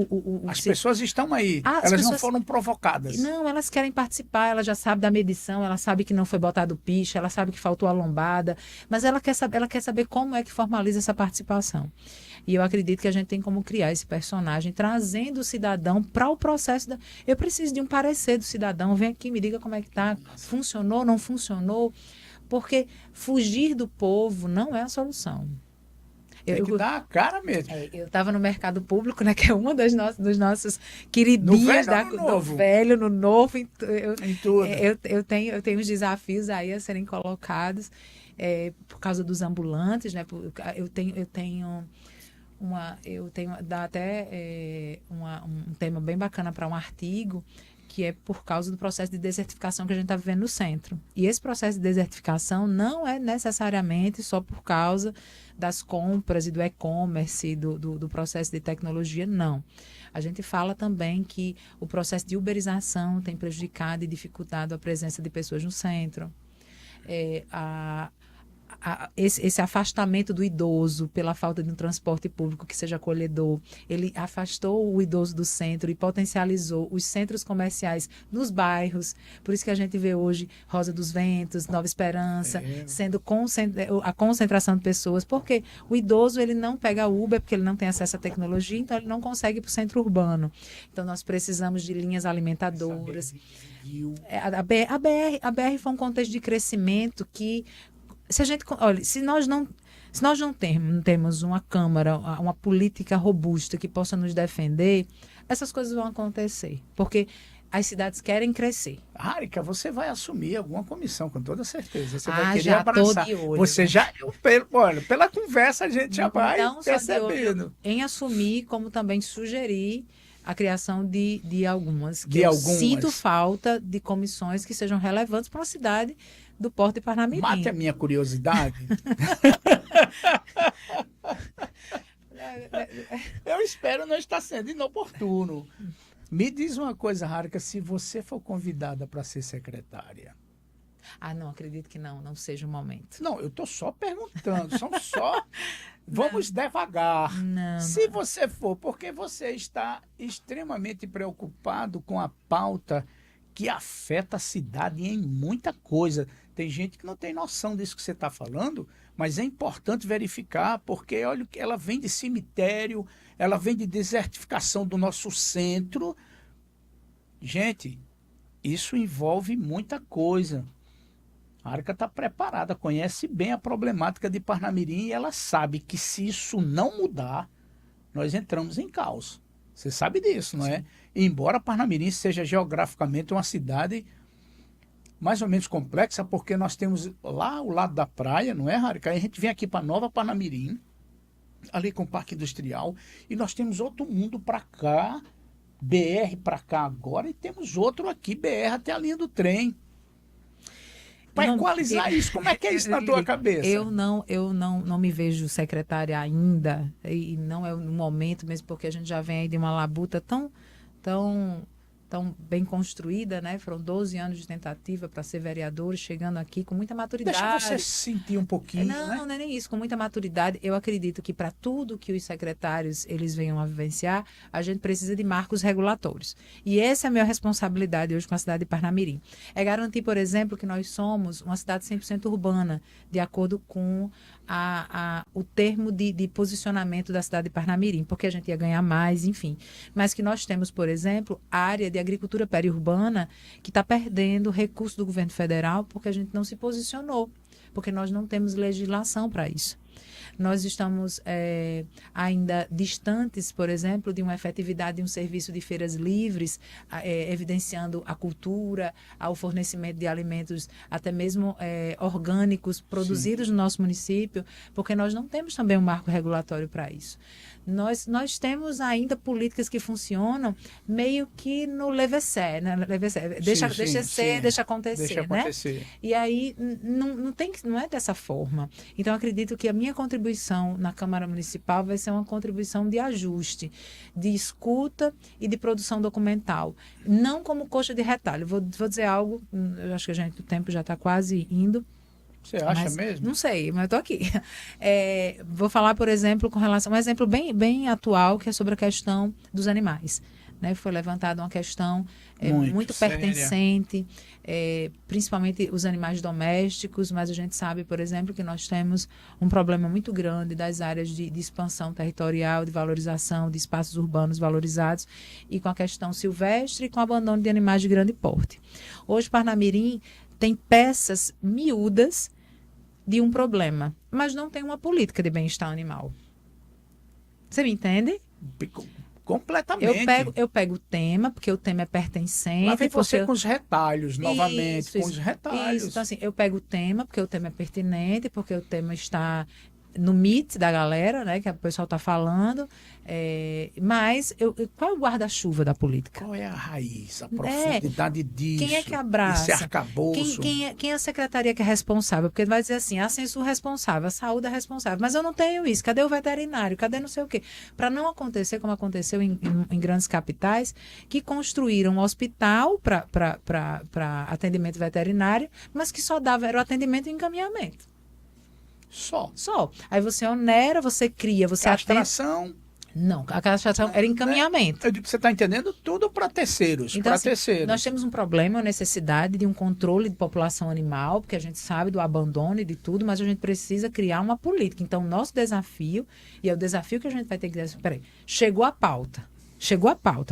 As pessoas estão aí, elas não foram provocadas. Não, elas querem participar, ela já sabe da medição, ela sabe que não foi botado piche, ela sabe que faltou a lombada, mas ela quer saber como é que formaliza essa participação. E eu acredito que a gente tem como criar esse personagem, trazendo o cidadão para o processo. Eu preciso de um parecer do cidadão, vem aqui, me diga como é que está, funcionou, não funcionou, porque fugir do povo não é a solução. Tem que dar a cara mesmo. Eu estava no mercado público, né, que é uma dos nossos queridinhos do velho, no novo. Em tudo. Eu tenho os desafios aí a serem colocados por causa dos ambulantes, né? Dá até um tema bem bacana para um artigo, que é por causa do processo de desertificação que a gente está vivendo no centro. E esse processo de desertificação não é necessariamente só por causa das compras e do e-commerce, do processo de tecnologia, não. A gente fala também que o processo de uberização tem prejudicado e dificultado a presença de pessoas no centro. Esse afastamento do idoso pela falta de um transporte público que seja acolhedor, ele afastou o idoso do centro e potencializou os centros comerciais nos bairros. Por isso que a gente vê hoje Rosa dos Ventos, Nova Esperança, sendo a concentração de pessoas, porque o idoso ele não pega Uber porque ele não tem acesso à tecnologia, então ele não consegue ir para o centro urbano. Então nós precisamos de linhas alimentadoras. A BR foi um contexto de crescimento que se nós não temos uma Câmara, uma política robusta que possa nos defender, essas coisas vão acontecer. Porque as cidades querem crescer. Harika, você vai assumir alguma comissão, com toda certeza. Você Ah, vai querer já tô abraçar. de olho, Você né? já, olha, pela conversa a gente já vai Não só de olho percebendo. em assumir, como também sugerir a criação de algumas. Que De eu algumas. sinto falta de comissões que sejam relevantes para uma cidade do Porto de Parnamirim. Mate a minha curiosidade. Eu espero não estar sendo inoportuno. Me diz uma coisa, Harika, se você for convidada para ser secretária. Ah, não, acredito que não seja o momento. Não, eu estou só perguntando, vamos devagar. Não. Se você for, porque você está extremamente preocupado com a pauta que afeta a cidade em muita coisa. Tem gente que não tem noção disso que você está falando, mas é importante verificar, porque olha, ela vem de cemitério, ela vem de desertificação do nosso centro. Gente, isso envolve muita coisa. A Harika está preparada, conhece bem a problemática de Parnamirim e ela sabe que se isso não mudar, nós entramos em caos. Você sabe disso, não é? Embora Parnamirim seja geograficamente uma cidade mais ou menos complexa, porque nós temos lá o lado da praia, não é, Harika? Aí a gente vem aqui para Nova Parnamirim, ali com o Parque Industrial, e nós temos outro mundo para cá, BR para cá agora, e temos outro aqui, BR até a linha do trem. Para equalizar isso, como é que é isso na tua cabeça? Eu não me vejo secretária ainda, e não é o momento mesmo, porque a gente já vem aí de uma labuta tão bem construída, né? Foram 12 anos de tentativa para ser vereador, chegando aqui com muita maturidade. Deixa você sentir um pouquinho, não, né? Não é nem isso, com muita maturidade. Eu acredito que para tudo que os secretários eles venham a vivenciar, a gente precisa de marcos regulatórios. E essa é a minha responsabilidade hoje com a cidade de Parnamirim. É garantir, por exemplo, que nós somos uma cidade 100% urbana, de acordo com o termo de posicionamento da cidade de Parnamirim, porque a gente ia ganhar mais, enfim. Mas que nós temos, por exemplo, área de agricultura periurbana que está perdendo recurso do governo federal porque a gente não se posicionou, porque nós não temos legislação para isso. Nós estamos ainda distantes, por exemplo, de uma efetividade de um serviço de feiras livres, evidenciando a cultura, o fornecimento de alimentos até mesmo orgânicos produzidos no nosso município, porque nós não temos também um marco regulatório para isso. Nós temos ainda políticas que funcionam meio que no levecer, né? Deixa acontecer, deixa acontecer. Né? E aí não é dessa forma. Então, acredito que a minha contribuição na Câmara Municipal vai ser uma contribuição de ajuste, de escuta e de produção documental. Não como coxa de retalho. Vou dizer algo, eu acho que o tempo já está quase indo. Você acha mesmo? Não sei, mas eu estou aqui. Vou falar, por exemplo, com relação a um exemplo bem atual, que é sobre a questão dos animais. Né? Foi levantada uma questão muito pertencente, principalmente os animais domésticos, mas a gente sabe, por exemplo, que nós temos um problema muito grande das áreas de expansão territorial, de valorização de espaços urbanos valorizados, e com a questão silvestre e com o abandono de animais de grande porte. Hoje, Parnamirim tem peças miúdas de um problema, mas não tem uma política de bem-estar animal. Você me entende? Completamente. Eu pego o tema, porque o tema é pertencente. Lá vem você com os retalhos, novamente, isso, com os retalhos. Isso, então assim, eu pego o tema, porque o tema é pertinente, porque o tema está no meet da galera, né, que o pessoal está falando, mas qual é o guarda-chuva da política? Qual é a raiz, a profundidade disso? Quem é que abraça? Esse arcabouço? Quem é a secretaria que é responsável? Porque vai dizer assim, a censura é responsável, a saúde é responsável, mas eu não tenho isso, cadê o veterinário? Cadê não sei o quê? Para não acontecer como aconteceu em grandes capitais, que construíram um hospital para atendimento veterinário, mas que só era o atendimento e encaminhamento. Só. Aí você onera, você cria, você castração. Não, a castração era encaminhamento. Você está entendendo? Tudo para terceiros. Então, terceiros. Nós temos um problema, uma necessidade de um controle de população animal, porque a gente sabe do abandono e de tudo, mas a gente precisa criar uma política. Então, o nosso desafio, e é o desafio que a gente vai ter que dizer, peraí, chegou a pauta,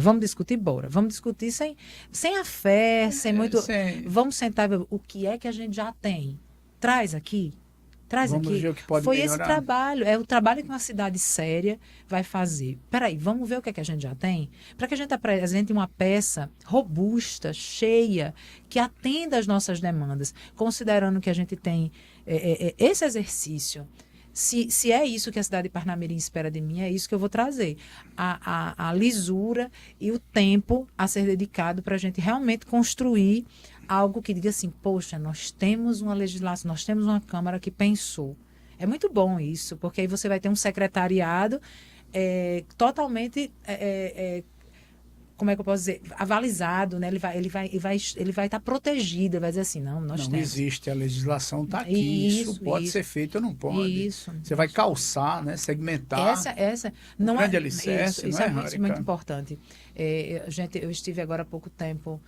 vamos discutir, bora. Vamos discutir sem a fé, sem muito... Vamos sentar e ver o que é que a gente já tem. Traz aqui Traz Vamos aqui. ver o que pode Foi melhorar. esse trabalho, é o trabalho que uma cidade séria vai fazer. Peraí, vamos ver o que é que a gente já tem? Para que a gente apresente uma peça robusta, cheia, que atenda às nossas demandas, considerando que a gente tem esse exercício. Se é isso que a cidade de Parnamirim espera de mim, é isso que eu vou trazer. A lisura e o tempo a ser dedicado para a gente realmente construir algo que diga assim, poxa, nós temos uma legislação, nós temos uma Câmara que pensou. É muito bom isso, porque aí você vai ter um secretariado totalmente, como é que eu posso dizer, avalizado, né? Ele vai estar protegido, ele vai dizer assim, não, nós Não temos. existe, a legislação está aqui, isso pode ser feito ou não pode. Isso. Você vai calçar, né? Segmentar. Essa não grande é alicerce, isso não é, é Harica? muito importante. Eu estive agora há pouco tempo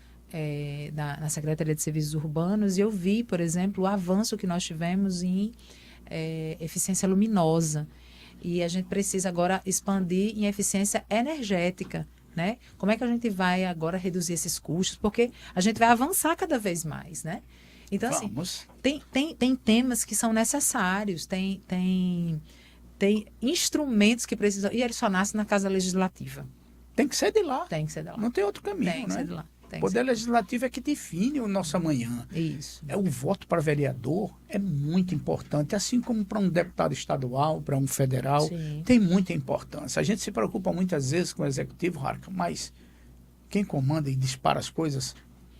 na Secretaria de Serviços Urbanos e eu vi, por exemplo, o avanço que nós tivemos em eficiência luminosa. E a gente precisa agora expandir em eficiência energética. Né? Como é que a gente vai agora reduzir esses custos? Porque a gente vai avançar cada vez mais, né? Então, Vamos. assim, tem temas que são necessários, tem instrumentos que precisam... E eles só nascem na Casa Legislativa. Tem que ser de lá. Tem que ser de lá. Não tem outro caminho, Tem que né? ser de lá. O poder legislativo é que define o nosso amanhã. Isso. O voto para vereador é muito importante, assim como para um deputado estadual, para um federal, Sim. tem muita importância. A gente se preocupa muitas vezes com o executivo, Harica, mas quem comanda e dispara as coisas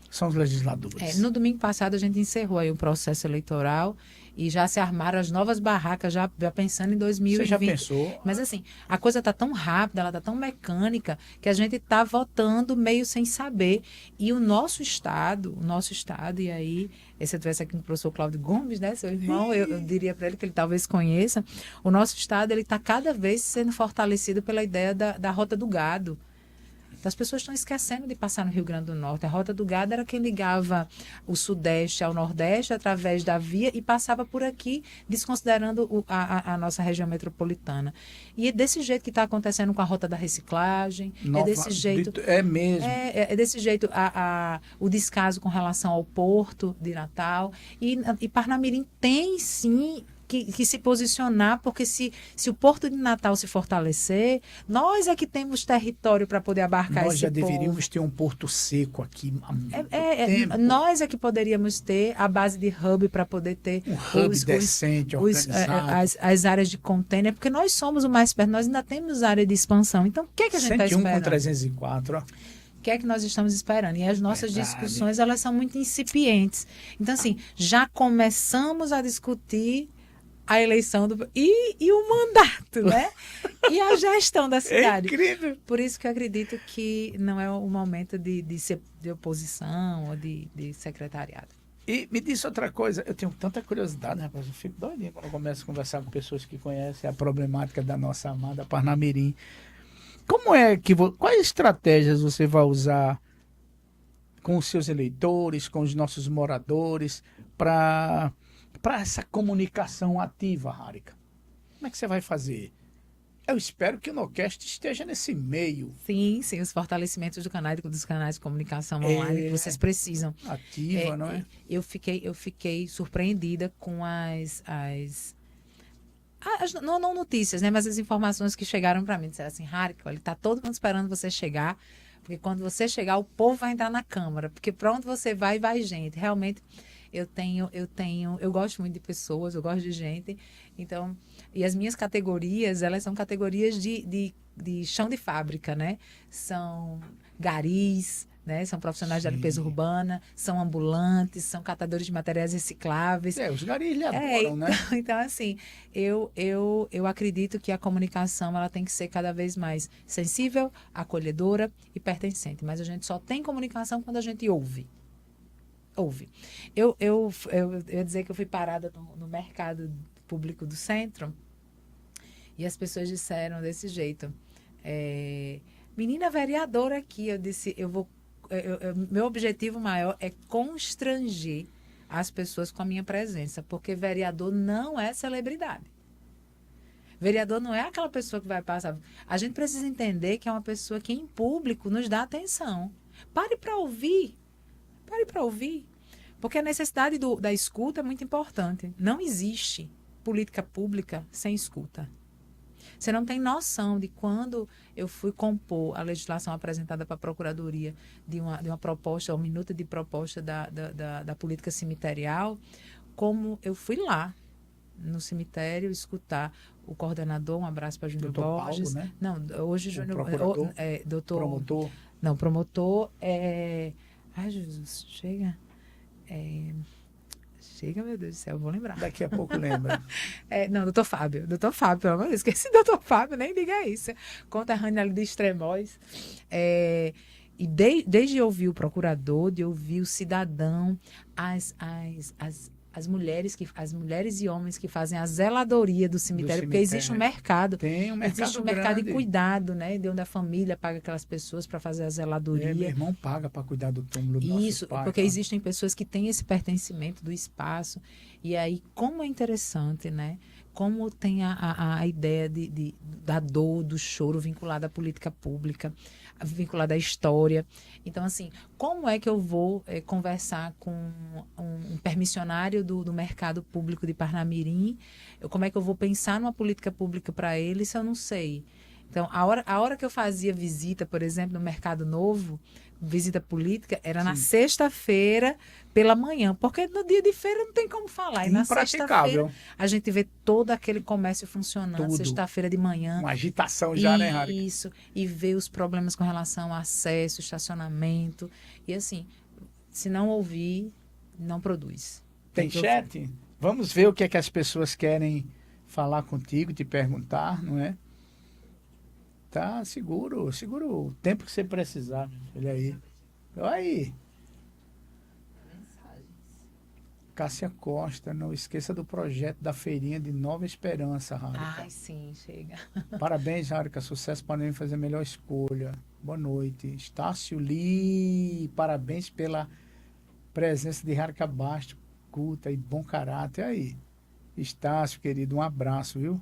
são os legisladores. No domingo passado a gente encerrou aí o processo eleitoral e já se armaram as novas barracas, já pensando em 2020. Você já pensou? Mas assim, a coisa está tão rápida, ela está tão mecânica, que a gente está votando meio sem saber. E o nosso Estado, e aí, se eu estivesse aqui com o professor Cláudio Gomes, né, seu irmão, eu diria para ele que ele talvez conheça, o nosso Estado está cada vez sendo fortalecido pela ideia da Rota do Gado. As pessoas estão esquecendo de passar no Rio Grande do Norte. A Rota do Gado era quem ligava o Sudeste ao Nordeste através da via e passava por aqui, desconsiderando a nossa região metropolitana. E é desse jeito que está acontecendo com a Rota da Reciclagem. É desse jeito. É mesmo. É desse jeito o descaso com relação ao Porto de Natal. E Parnamirim tem, sim, que se posicionar, porque se o Porto de Natal se fortalecer, nós é que temos território para poder abarcar esse povo. Nós já deveríamos ter um porto seco aqui há muito tempo. Nós é que poderíamos ter a base de hub para poder ter um hub decente, organizado. as áreas de container, porque nós somos o mais perto, nós ainda temos área de expansão. Então, o que é que a gente está esperando? 101 com 304, ó. O que é que nós estamos esperando? E as nossas discussões, elas são muito incipientes. Então, assim, já começamos a discutir a eleição e o mandato, né? E a gestão da cidade. É incrível. Por isso que eu acredito que não é o momento de ser de oposição ou de secretariado. E me diz outra coisa, eu tenho tanta curiosidade, rapaz, eu fico doidinho quando eu começo a conversar com pessoas que conhecem a problemática da nossa amada Parnamirim. Quais estratégias você vai usar com os seus eleitores, com os nossos moradores, para essa comunicação ativa, Harica? Como é que você vai fazer? Eu espero que o Nocast esteja nesse meio. Sim, os fortalecimentos dos canais de comunicação online que vocês precisam. Ativa, não é? Eu fiquei surpreendida com não notícias, né, mas as informações que chegaram para mim. Disseram assim, Harica, ele está todo mundo esperando você chegar, porque quando você chegar, o povo vai entrar na Câmara, porque para onde você vai gente. Realmente, eu gosto muito de pessoas, eu gosto de gente, então, e as minhas categorias, elas são categorias de chão de fábrica, né? São garis, né? São profissionais da limpeza urbana, são ambulantes, são catadores de materiais recicláveis. Os garis lhe adoram, né? Então, assim, eu acredito que a comunicação ela tem que ser cada vez mais sensível, acolhedora e pertencente, mas a gente só tem comunicação quando a gente ouve. Eu ia dizer que eu fui parada no mercado público do centro e as pessoas disseram desse jeito, menina vereadora aqui, eu disse, meu objetivo maior é constranger as pessoas com a minha presença, porque vereador não é celebridade. Vereador não é aquela pessoa que vai passar. A gente precisa entender que é uma pessoa que em público nos dá atenção. Pare para ouvir. Porque a necessidade da escuta é muito importante. Não existe política pública sem escuta. Você não tem noção de quando eu fui compor a legislação apresentada para a Procuradoria de uma proposta, uma minuta de proposta da política cemiterial, como eu fui lá no cemitério escutar o coordenador, um abraço para Júnior Borges. Paulo, né? Não, hoje Júnior... doutor... Promotor. Não, promotor é... Ai, Jesus, chega... Chega, meu Deus do céu, eu vou lembrar. Daqui a pouco lembra. Não, doutor Fábio, pelo amor de Deus, esqueci doutor Fábio, nem diga isso. Conterrâneo ali de Extremóis. E desde ouvir o procurador, de ouvir o cidadão, as mulheres e homens que fazem a zeladoria do cemitério, porque existe um mercado. Tem um mercado existe um mercado grande. de cuidado, né? De onde a família paga aquelas pessoas para fazer a zeladoria. Meu irmão paga para cuidar do túmulo do Isso, pai, porque existem pessoas que têm esse pertencimento do espaço. E aí, como é interessante, né? Como tem a ideia da dor, do choro vinculada à política pública, vinculada à história. Então, assim, como é que eu vou conversar com um permissionário do mercado público de Parnamirim? Como é que eu vou pensar numa política pública para ele se eu não sei? Então, a hora que eu fazia visita, por exemplo, no Mercado Novo, visita política, era na sexta-feira pela manhã, porque no dia de feira não tem como falar. E na sexta-feira a gente vê todo aquele comércio funcionando, sexta-feira de manhã. Uma agitação já, né, Harry? Isso, e vê os problemas com relação ao acesso, estacionamento. E assim, se não ouvir, não produz. Tem chat? Vamos ver o que é que as pessoas querem falar contigo, te perguntar, não é? Tá, seguro o tempo que você precisar, meu filho, aí. Aí. Cássia Costa, não esqueça do projeto da feirinha de Nova Esperança, Harika. Ai, sim, chega. Parabéns, Harika, sucesso para mim fazer a melhor escolha. Boa noite. Estácio Lee, parabéns pela presença de Harika Basto, culta e bom caráter. Aí, Estácio, querido, um abraço, viu?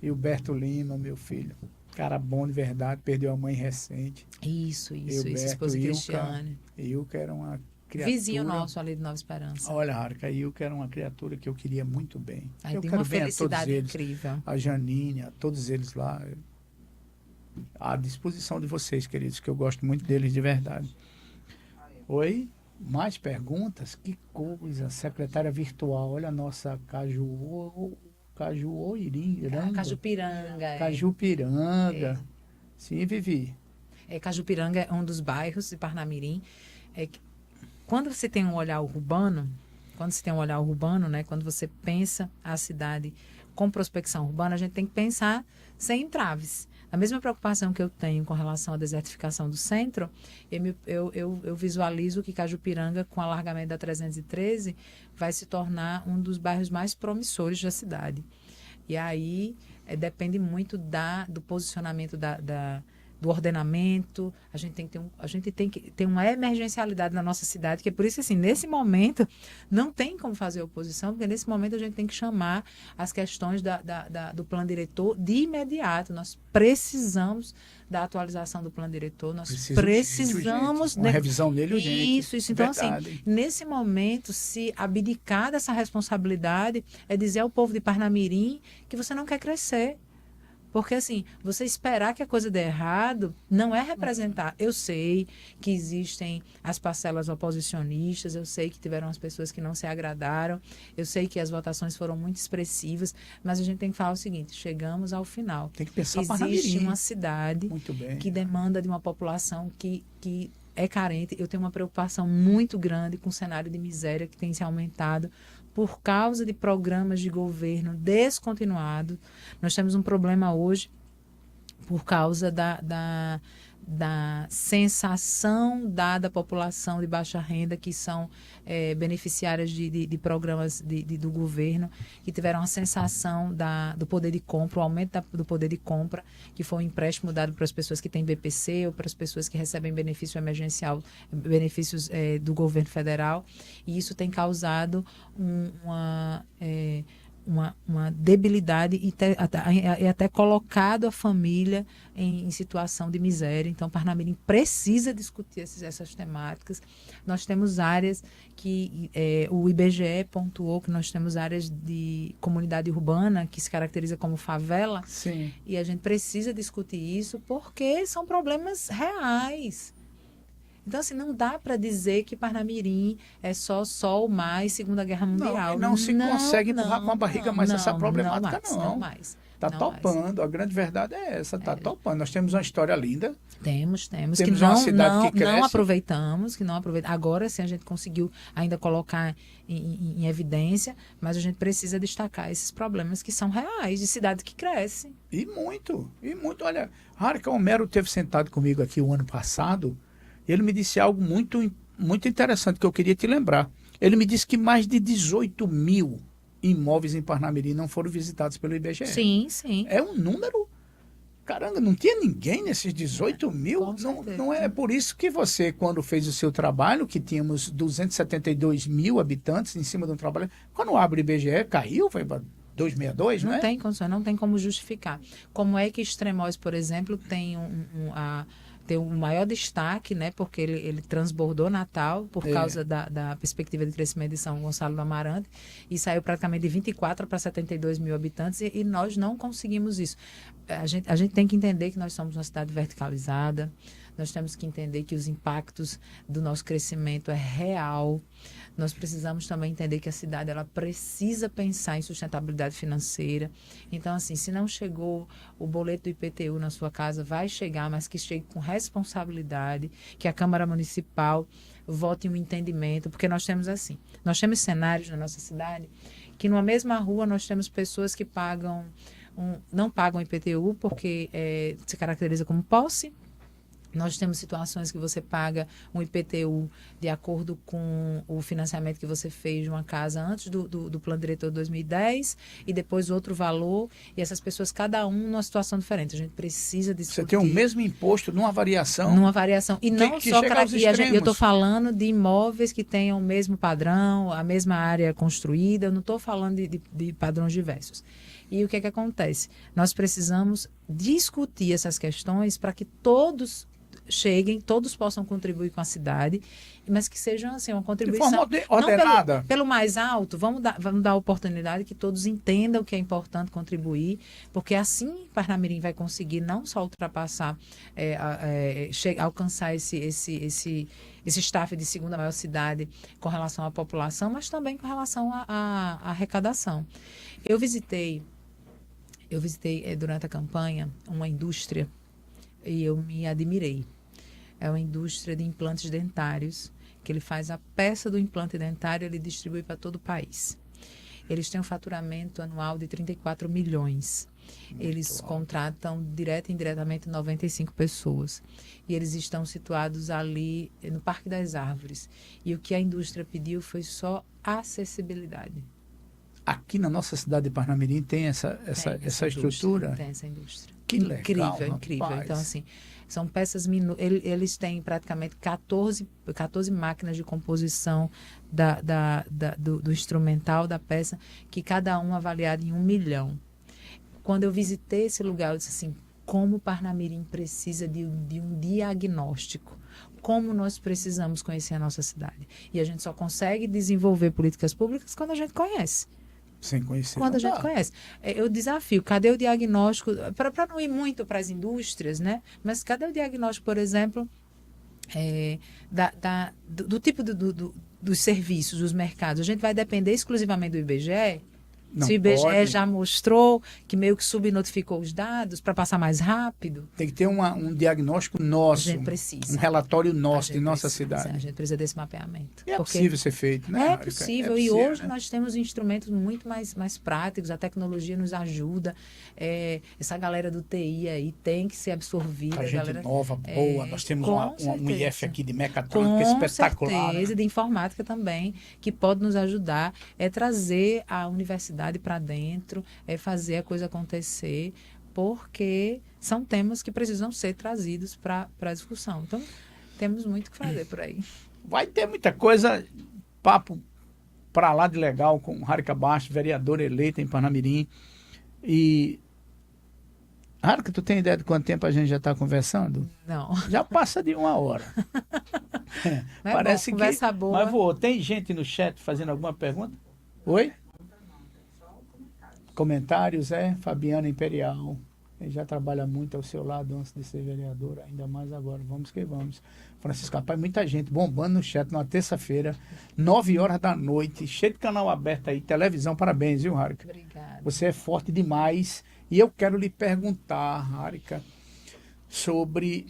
E o Berto Lima, meu filho. Cara bom de verdade, perdeu a mãe recente. Isso, esposa Cristiane. Ilka era uma criatura... Vizinho nosso ali de Nova Esperança. Olha, Harika, Ilka era uma criatura que eu queria muito bem. Aí eu tem quero uma bem felicidade a todos eles. incrível. A Janine, a todos eles lá. À disposição de vocês, queridos, que eu gosto muito deles de verdade. Oi? Mais perguntas? Que coisa. Secretária virtual. Olha a nossa Cajuoiranga. Cajupiranga. Cajupiranga. Sim, Vivi. Cajupiranga é um dos bairros de Parnamirim. Quando você tem um olhar urbano, né, quando você pensa a cidade com prospecção urbana, a gente tem que pensar sem entraves. A mesma preocupação que eu tenho com relação à desertificação do centro, eu visualizo que Cajupiranga, com o alargamento da 313, vai se tornar um dos bairros mais promissores da cidade. E aí depende muito do posicionamento do ordenamento. A gente tem que ter uma emergencialidade na nossa cidade, que é por isso, assim, nesse momento, não tem como fazer oposição, porque nesse momento a gente tem que chamar as questões do plano diretor de imediato. Nós precisamos da atualização do plano diretor, nós precisamos... Uma revisão dele urgente. Isso. Então, verdade. Assim, nesse momento, se abdicar dessa responsabilidade, é dizer ao povo de Parnamirim que você não quer crescer. Porque, assim, você esperar que a coisa dê errado não é representar. Eu sei que existem as parcelas oposicionistas, eu sei que tiveram as pessoas que não se agradaram, eu sei que as votações foram muito expressivas, mas a gente tem que falar o seguinte, chegamos ao final. Tem que pensar existe uma cidade que demanda de uma população que é carente. Eu tenho uma preocupação muito grande com o cenário de miséria que tem se aumentado por causa de programas de governo descontinuados. Nós temos um problema hoje por causa da sensação dada à população de baixa renda, que são beneficiárias de programas do governo, que tiveram a sensação do poder de compra, o aumento do poder de compra, que foi um empréstimo dado para as pessoas que têm BPC ou para as pessoas que recebem benefício emergencial, benefícios do governo federal. E isso tem causado uma debilidade e até colocado a família em situação de miséria. Então, Parnamirim precisa discutir essas temáticas. Nós temos áreas que o IBGE pontuou que nós temos áreas de comunidade urbana que se caracteriza como favela. Sim. E a gente precisa discutir isso porque são problemas reais. Então, assim, não dá para dizer que Parnamirim é só Sol, Mar e Segunda Guerra Mundial. Não se consegue empurrar com a barriga mais essa problemática, não mais. Está topando, a grande verdade é essa, está topando. Nós temos uma história linda. Temos que uma cidade que cresce. Não aproveitamos. Agora sim a gente conseguiu ainda colocar em evidência, mas a gente precisa destacar esses problemas que são reais, de cidades que crescem. E muito. Olha, Harika Homero esteve sentado comigo aqui o ano passado, e ele me disse algo muito, muito interessante que eu queria te lembrar. Ele me disse que mais de 18 mil imóveis em Parnamirim não foram visitados pelo IBGE. Sim, sim. É um número... Caramba, não tinha ninguém nesses 18 mil? Não é por isso que você, quando fez o seu trabalho, que tínhamos 272 mil habitantes em cima de um trabalho, quando abre o IBGE, caiu, foi para 262, não é? Não tem condição, não tem como justificar. Como é que Extremóis, por exemplo, tem tem um maior destaque, né, porque ele transbordou Natal por causa da perspectiva de crescimento de São Gonçalo do Amarante e saiu praticamente de 24 para 72 mil habitantes e nós não conseguimos isso. A gente tem que entender que nós somos uma cidade verticalizada, nós temos que entender que os impactos do nosso crescimento é real. Nós precisamos também entender que a cidade ela precisa pensar em sustentabilidade financeira. Então, assim, se não chegou o boleto do IPTU na sua casa, vai chegar, mas que chegue com responsabilidade, que a Câmara Municipal vote um entendimento, porque nós temos cenários na nossa cidade que numa mesma rua nós temos pessoas que não pagam IPTU porque se caracteriza como posse. Nós temos situações que você paga um IPTU de acordo com o financiamento que você fez de uma casa antes do plano diretor de 2010 e depois outro valor. E essas pessoas, cada um numa situação diferente. A gente precisa discutir. Você tem o mesmo imposto numa variação. Numa variação. E não que só eu estou falando de imóveis que tenham o mesmo padrão, a mesma área construída. Eu não estou falando de padrões diversos. E o que acontece? Nós precisamos discutir essas questões para que todos cheguem, todos possam contribuir com a cidade, mas que sejam assim, uma contribuição de forma ordenada. Não pelo mais alto, vamos dar a oportunidade que todos entendam que é importante contribuir, porque assim Parnamirim vai conseguir não só ultrapassar, alcançar esse staff de segunda maior cidade com relação à população, mas também com relação à arrecadação. Eu visitei durante a campanha uma indústria e eu me admirei. É uma indústria de implantes dentários, que ele faz a peça do implante dentário, ele distribui para todo o país. Eles têm um faturamento anual de 34 milhões. Eles contratam direto e indiretamente 95 pessoas. E eles estão situados ali no Parque das Árvores. E o que a indústria pediu foi só acessibilidade. Aqui na nossa cidade de Parnamirim tem essa estrutura? Tem essa indústria. Que legal, incrível. Rapaz. Então, assim, são peças eles têm praticamente 14 máquinas de composição do instrumental da peça, que cada um avaliado em 1 milhão. Quando eu visitei esse lugar, eu disse assim, como Parnamirim precisa de um diagnóstico. Como nós precisamos conhecer a nossa cidade. E a gente só consegue desenvolver políticas públicas quando a gente conhece. Sem conhecer. Quando a gente conhece. Eu desafio, cadê o diagnóstico? Para não ir muito para as indústrias, né? Mas cadê o diagnóstico, por exemplo, do tipo dos serviços, dos mercados? A gente vai depender exclusivamente do IBGE? Não se o IBGE pode. já mostrou que meio que subnotificou os dados para passar mais rápido. Tem que ter um diagnóstico nosso. A gente precisa. Um relatório nosso de nossa cidade. A gente precisa desse mapeamento. E é possível ser feito, né? É possível. E hoje nós temos instrumentos muito mais práticos. A tecnologia nos ajuda. Essa galera do TI aí tem que ser absorvida. A gente nova, boa. Nós temos um IF aqui de mecatrônica espetacular. Com certeza, né? de informática também, que pode nos ajudar. É trazer a universidade para dentro, fazer a coisa acontecer, porque são temas que precisam ser trazidos para a discussão. Então, temos muito o que fazer por aí. Vai ter muita coisa, papo para lá de legal com Harika Bastos, vereadora eleita em Parnamirim. E, Harika, tu tem ideia de quanto tempo a gente já está conversando? Não. Já passa de 1 hora. Parece bom, conversa que... boa. Mas, tem gente no chat fazendo alguma pergunta? Oi? Comentários, Fabiana Imperial. Ele já trabalha muito ao seu lado antes de ser vereador, ainda mais agora. Vamos que vamos. Francisco, rapaz, muita gente bombando no chat numa terça-feira, 9 horas da noite, cheio de canal aberto aí, televisão. Parabéns, viu, Harika? Obrigada. Você é forte demais. E eu quero lhe perguntar, Harika, sobre...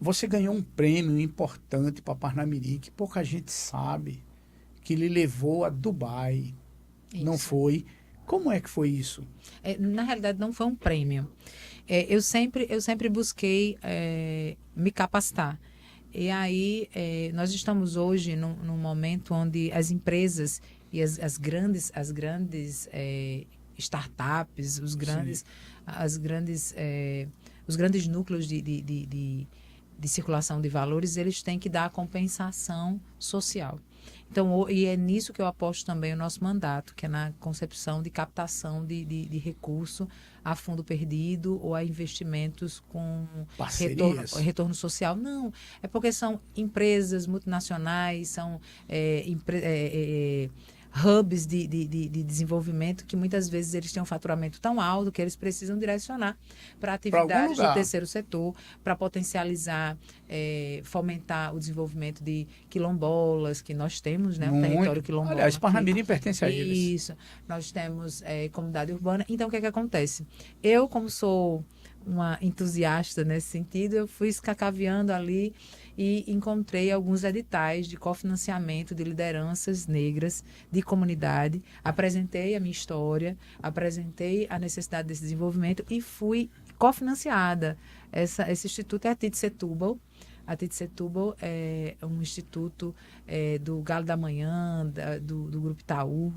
Você ganhou um prêmio importante para Parnamirim, que pouca gente sabe, que lhe levou a Dubai. Isso. Não foi? Como é que foi isso? Na realidade, não foi um prêmio. Eu sempre busquei me capacitar. E aí, nós estamos hoje num momento onde as empresas e as grandes startups, os grandes núcleos de circulação de valores, eles têm que dar a compensação social. Então, e é nisso que eu aposto também o nosso mandato, que é na concepção de captação de recurso a fundo perdido ou a investimentos com retorno social. Não, é porque são empresas multinacionais, são hubs de desenvolvimento que muitas vezes eles têm um faturamento tão alto que eles precisam direcionar para atividades do terceiro setor, para potencializar, fomentar o desenvolvimento de quilombolas, que nós temos, né, um território quilombola. Aliás, Parnamirim pertence a eles. Isso. Nós temos comunidade urbana. Então, o que é que acontece? Eu, como sou uma entusiasta nesse sentido, eu fui escacaviando ali e encontrei alguns editais de cofinanciamento de lideranças negras de comunidade, apresentei a minha história, apresentei a necessidade desse desenvolvimento e fui cofinanciada. Esse instituto é a TIT Setúbal. A TIT Setúbal é um instituto do Galo da Manhã, do Grupo Itaú,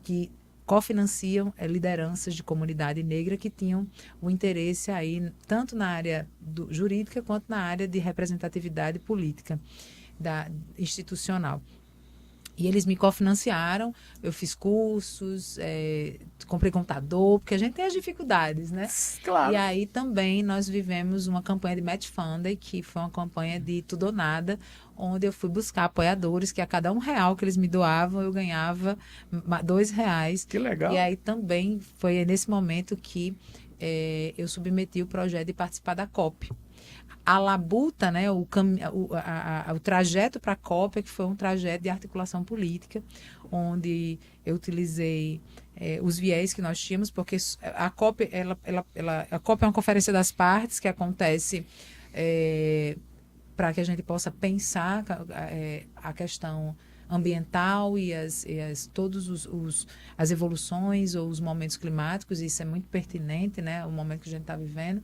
que cofinanciam lideranças de comunidade negra que tinham o interesse aí, tanto na área jurídica quanto na área de representatividade política institucional. E eles me cofinanciaram, eu fiz cursos, comprei computador, porque a gente tem as dificuldades, né? Claro. E aí também nós vivemos uma campanha de Match Funding, que foi uma campanha de tudo ou nada, onde eu fui buscar apoiadores, que a cada R$1 que eles me doavam, eu ganhava R$2. Que legal. E aí também foi nesse momento que eu submeti o projeto de participar da COP. A labuta, né, o trajeto para a COP, que foi um trajeto de articulação política, onde eu utilizei os viés que nós tínhamos, porque a COP, a COP é uma conferência das partes que acontece para que a gente possa pensar a questão ambiental e todas as evoluções ou os momentos climáticos. Isso é muito pertinente, né, o momento que a gente está vivendo.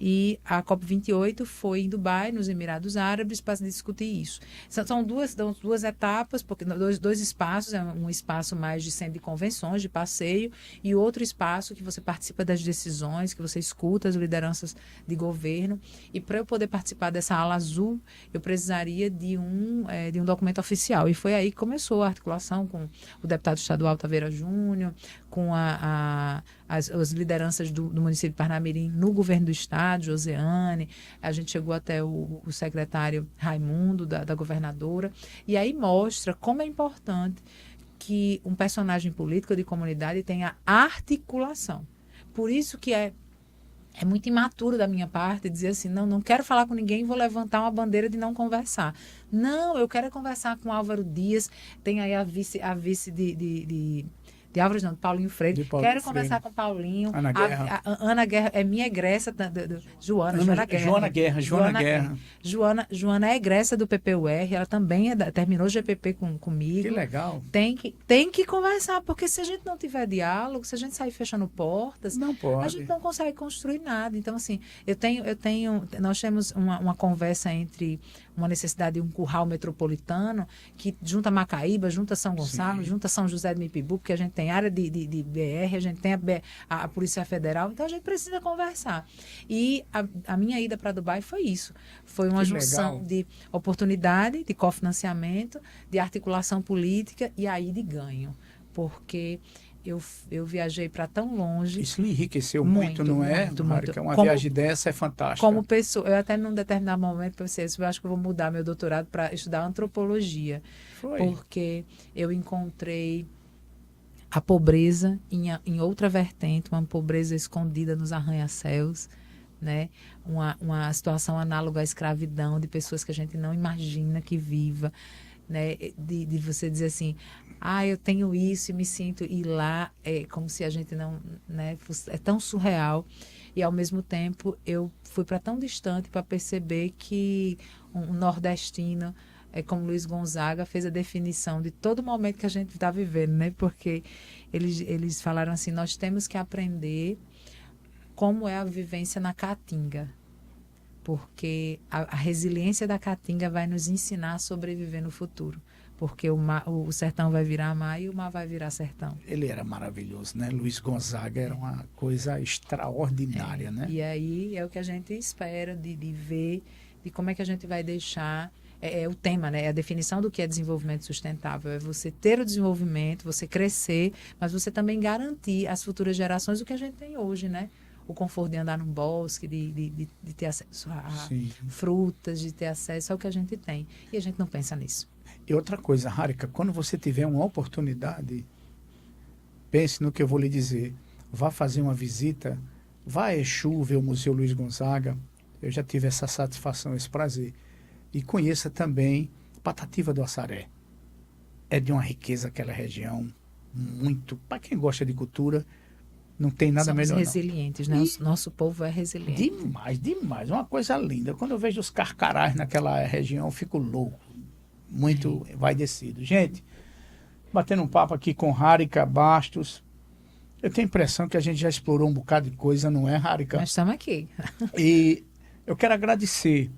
E a COP28 foi em Dubai, nos Emirados Árabes, para discutir isso. São duas etapas, porque dois espaços, um espaço mais de centro de convenções, de passeio, e outro espaço que você participa das decisões, que você escuta as lideranças de governo. E para eu poder participar dessa ala azul, eu precisaria de um documento oficial. E foi aí que começou a articulação com o deputado estadual Taveira Júnior, com as lideranças do município de Parnamirim no governo do estado, Joseane, a gente chegou até o secretário Raimundo, da governadora, e aí mostra como é importante que um personagem político de comunidade tenha articulação. Por isso que é muito imaturo da minha parte dizer assim, não quero falar com ninguém, vou levantar uma bandeira de não conversar. Não, eu quero conversar com Álvaro Dias, tem aí a vice de Álvares, não, de Paulinho Freire. Quero conversar com Paulinho. Ana Guerra. Ana Guerra é minha egressa, Joana Guerra. Joana é egressa do PPUR, ela também terminou GPP comigo. Que legal. Tem que conversar, porque se a gente não tiver diálogo, se a gente sair fechando portas, não pode. A gente não consegue construir nada. Então, assim, nós temos uma conversa entre uma necessidade de um curral metropolitano que junta Macaíba, junta São Gonçalo, junta São José de Mipibu, porque a gente tem tem área de BR, a gente tem a Polícia Federal, então a gente precisa conversar. E a minha ida para Dubai foi isso. Foi uma Que junção legal. de oportunidade, de cofinanciamento, de articulação política e aí de ganho. Porque eu viajei para tão longe. Isso lhe enriqueceu muito, não é, muito, Harika? Uma Como- viagem dessa é fantástica. Como pessoa, eu até num determinado momento pensei, eu acho que eu vou mudar meu doutorado para estudar antropologia, Foi. porque eu encontrei a pobreza em outra vertente, uma pobreza escondida nos arranha-céus, né? Uma situação análoga à escravidão, de pessoas que a gente não imagina que viva, né? De você dizer assim, eu tenho isso e me sinto, e lá é como se a gente não, né? É tão surreal. E, ao mesmo tempo, eu fui para tão distante para perceber que um nordestino, como Luiz Gonzaga, fez a definição de todo momento que a gente está vivendo, né? Porque eles falaram assim, nós temos que aprender como é a vivência na Caatinga. Porque a resiliência da Caatinga vai nos ensinar a sobreviver no futuro. Porque o sertão vai virar mar e o mar vai virar sertão. Ele era maravilhoso, né? Luiz Gonzaga era uma coisa extraordinária, né? E aí é o que a gente espera de ver, de como é que a gente vai deixar. É o tema, né? É a definição do que é desenvolvimento sustentável. É você ter o desenvolvimento, você crescer, mas você também garantir às futuras gerações o que a gente tem hoje, né? O conforto de andar num bosque, de ter acesso a Sim. frutas, de ter acesso ao que a gente tem. E a gente não pensa nisso. E outra coisa, Harika, quando você tiver uma oportunidade, pense no que eu vou lhe dizer. Vá fazer uma visita, vá a Exu, ver o Museu Luiz Gonzaga. Eu já tive essa satisfação, esse prazer. E conheça também Patativa do Assaré. É de uma riqueza aquela região, muito. Para quem gosta de cultura, não tem nada Somos melhor. resilientes, né? O nosso povo é resiliente. Demais, demais. Uma coisa linda. Quando eu vejo os carcarás naquela região, eu fico louco. Muito envaidecido. Gente, batendo um papo aqui com Harika Bastos. Eu tenho a impressão que a gente já explorou um bocado de coisa, não é, Harika? Nós estamos aqui. E eu quero agradecer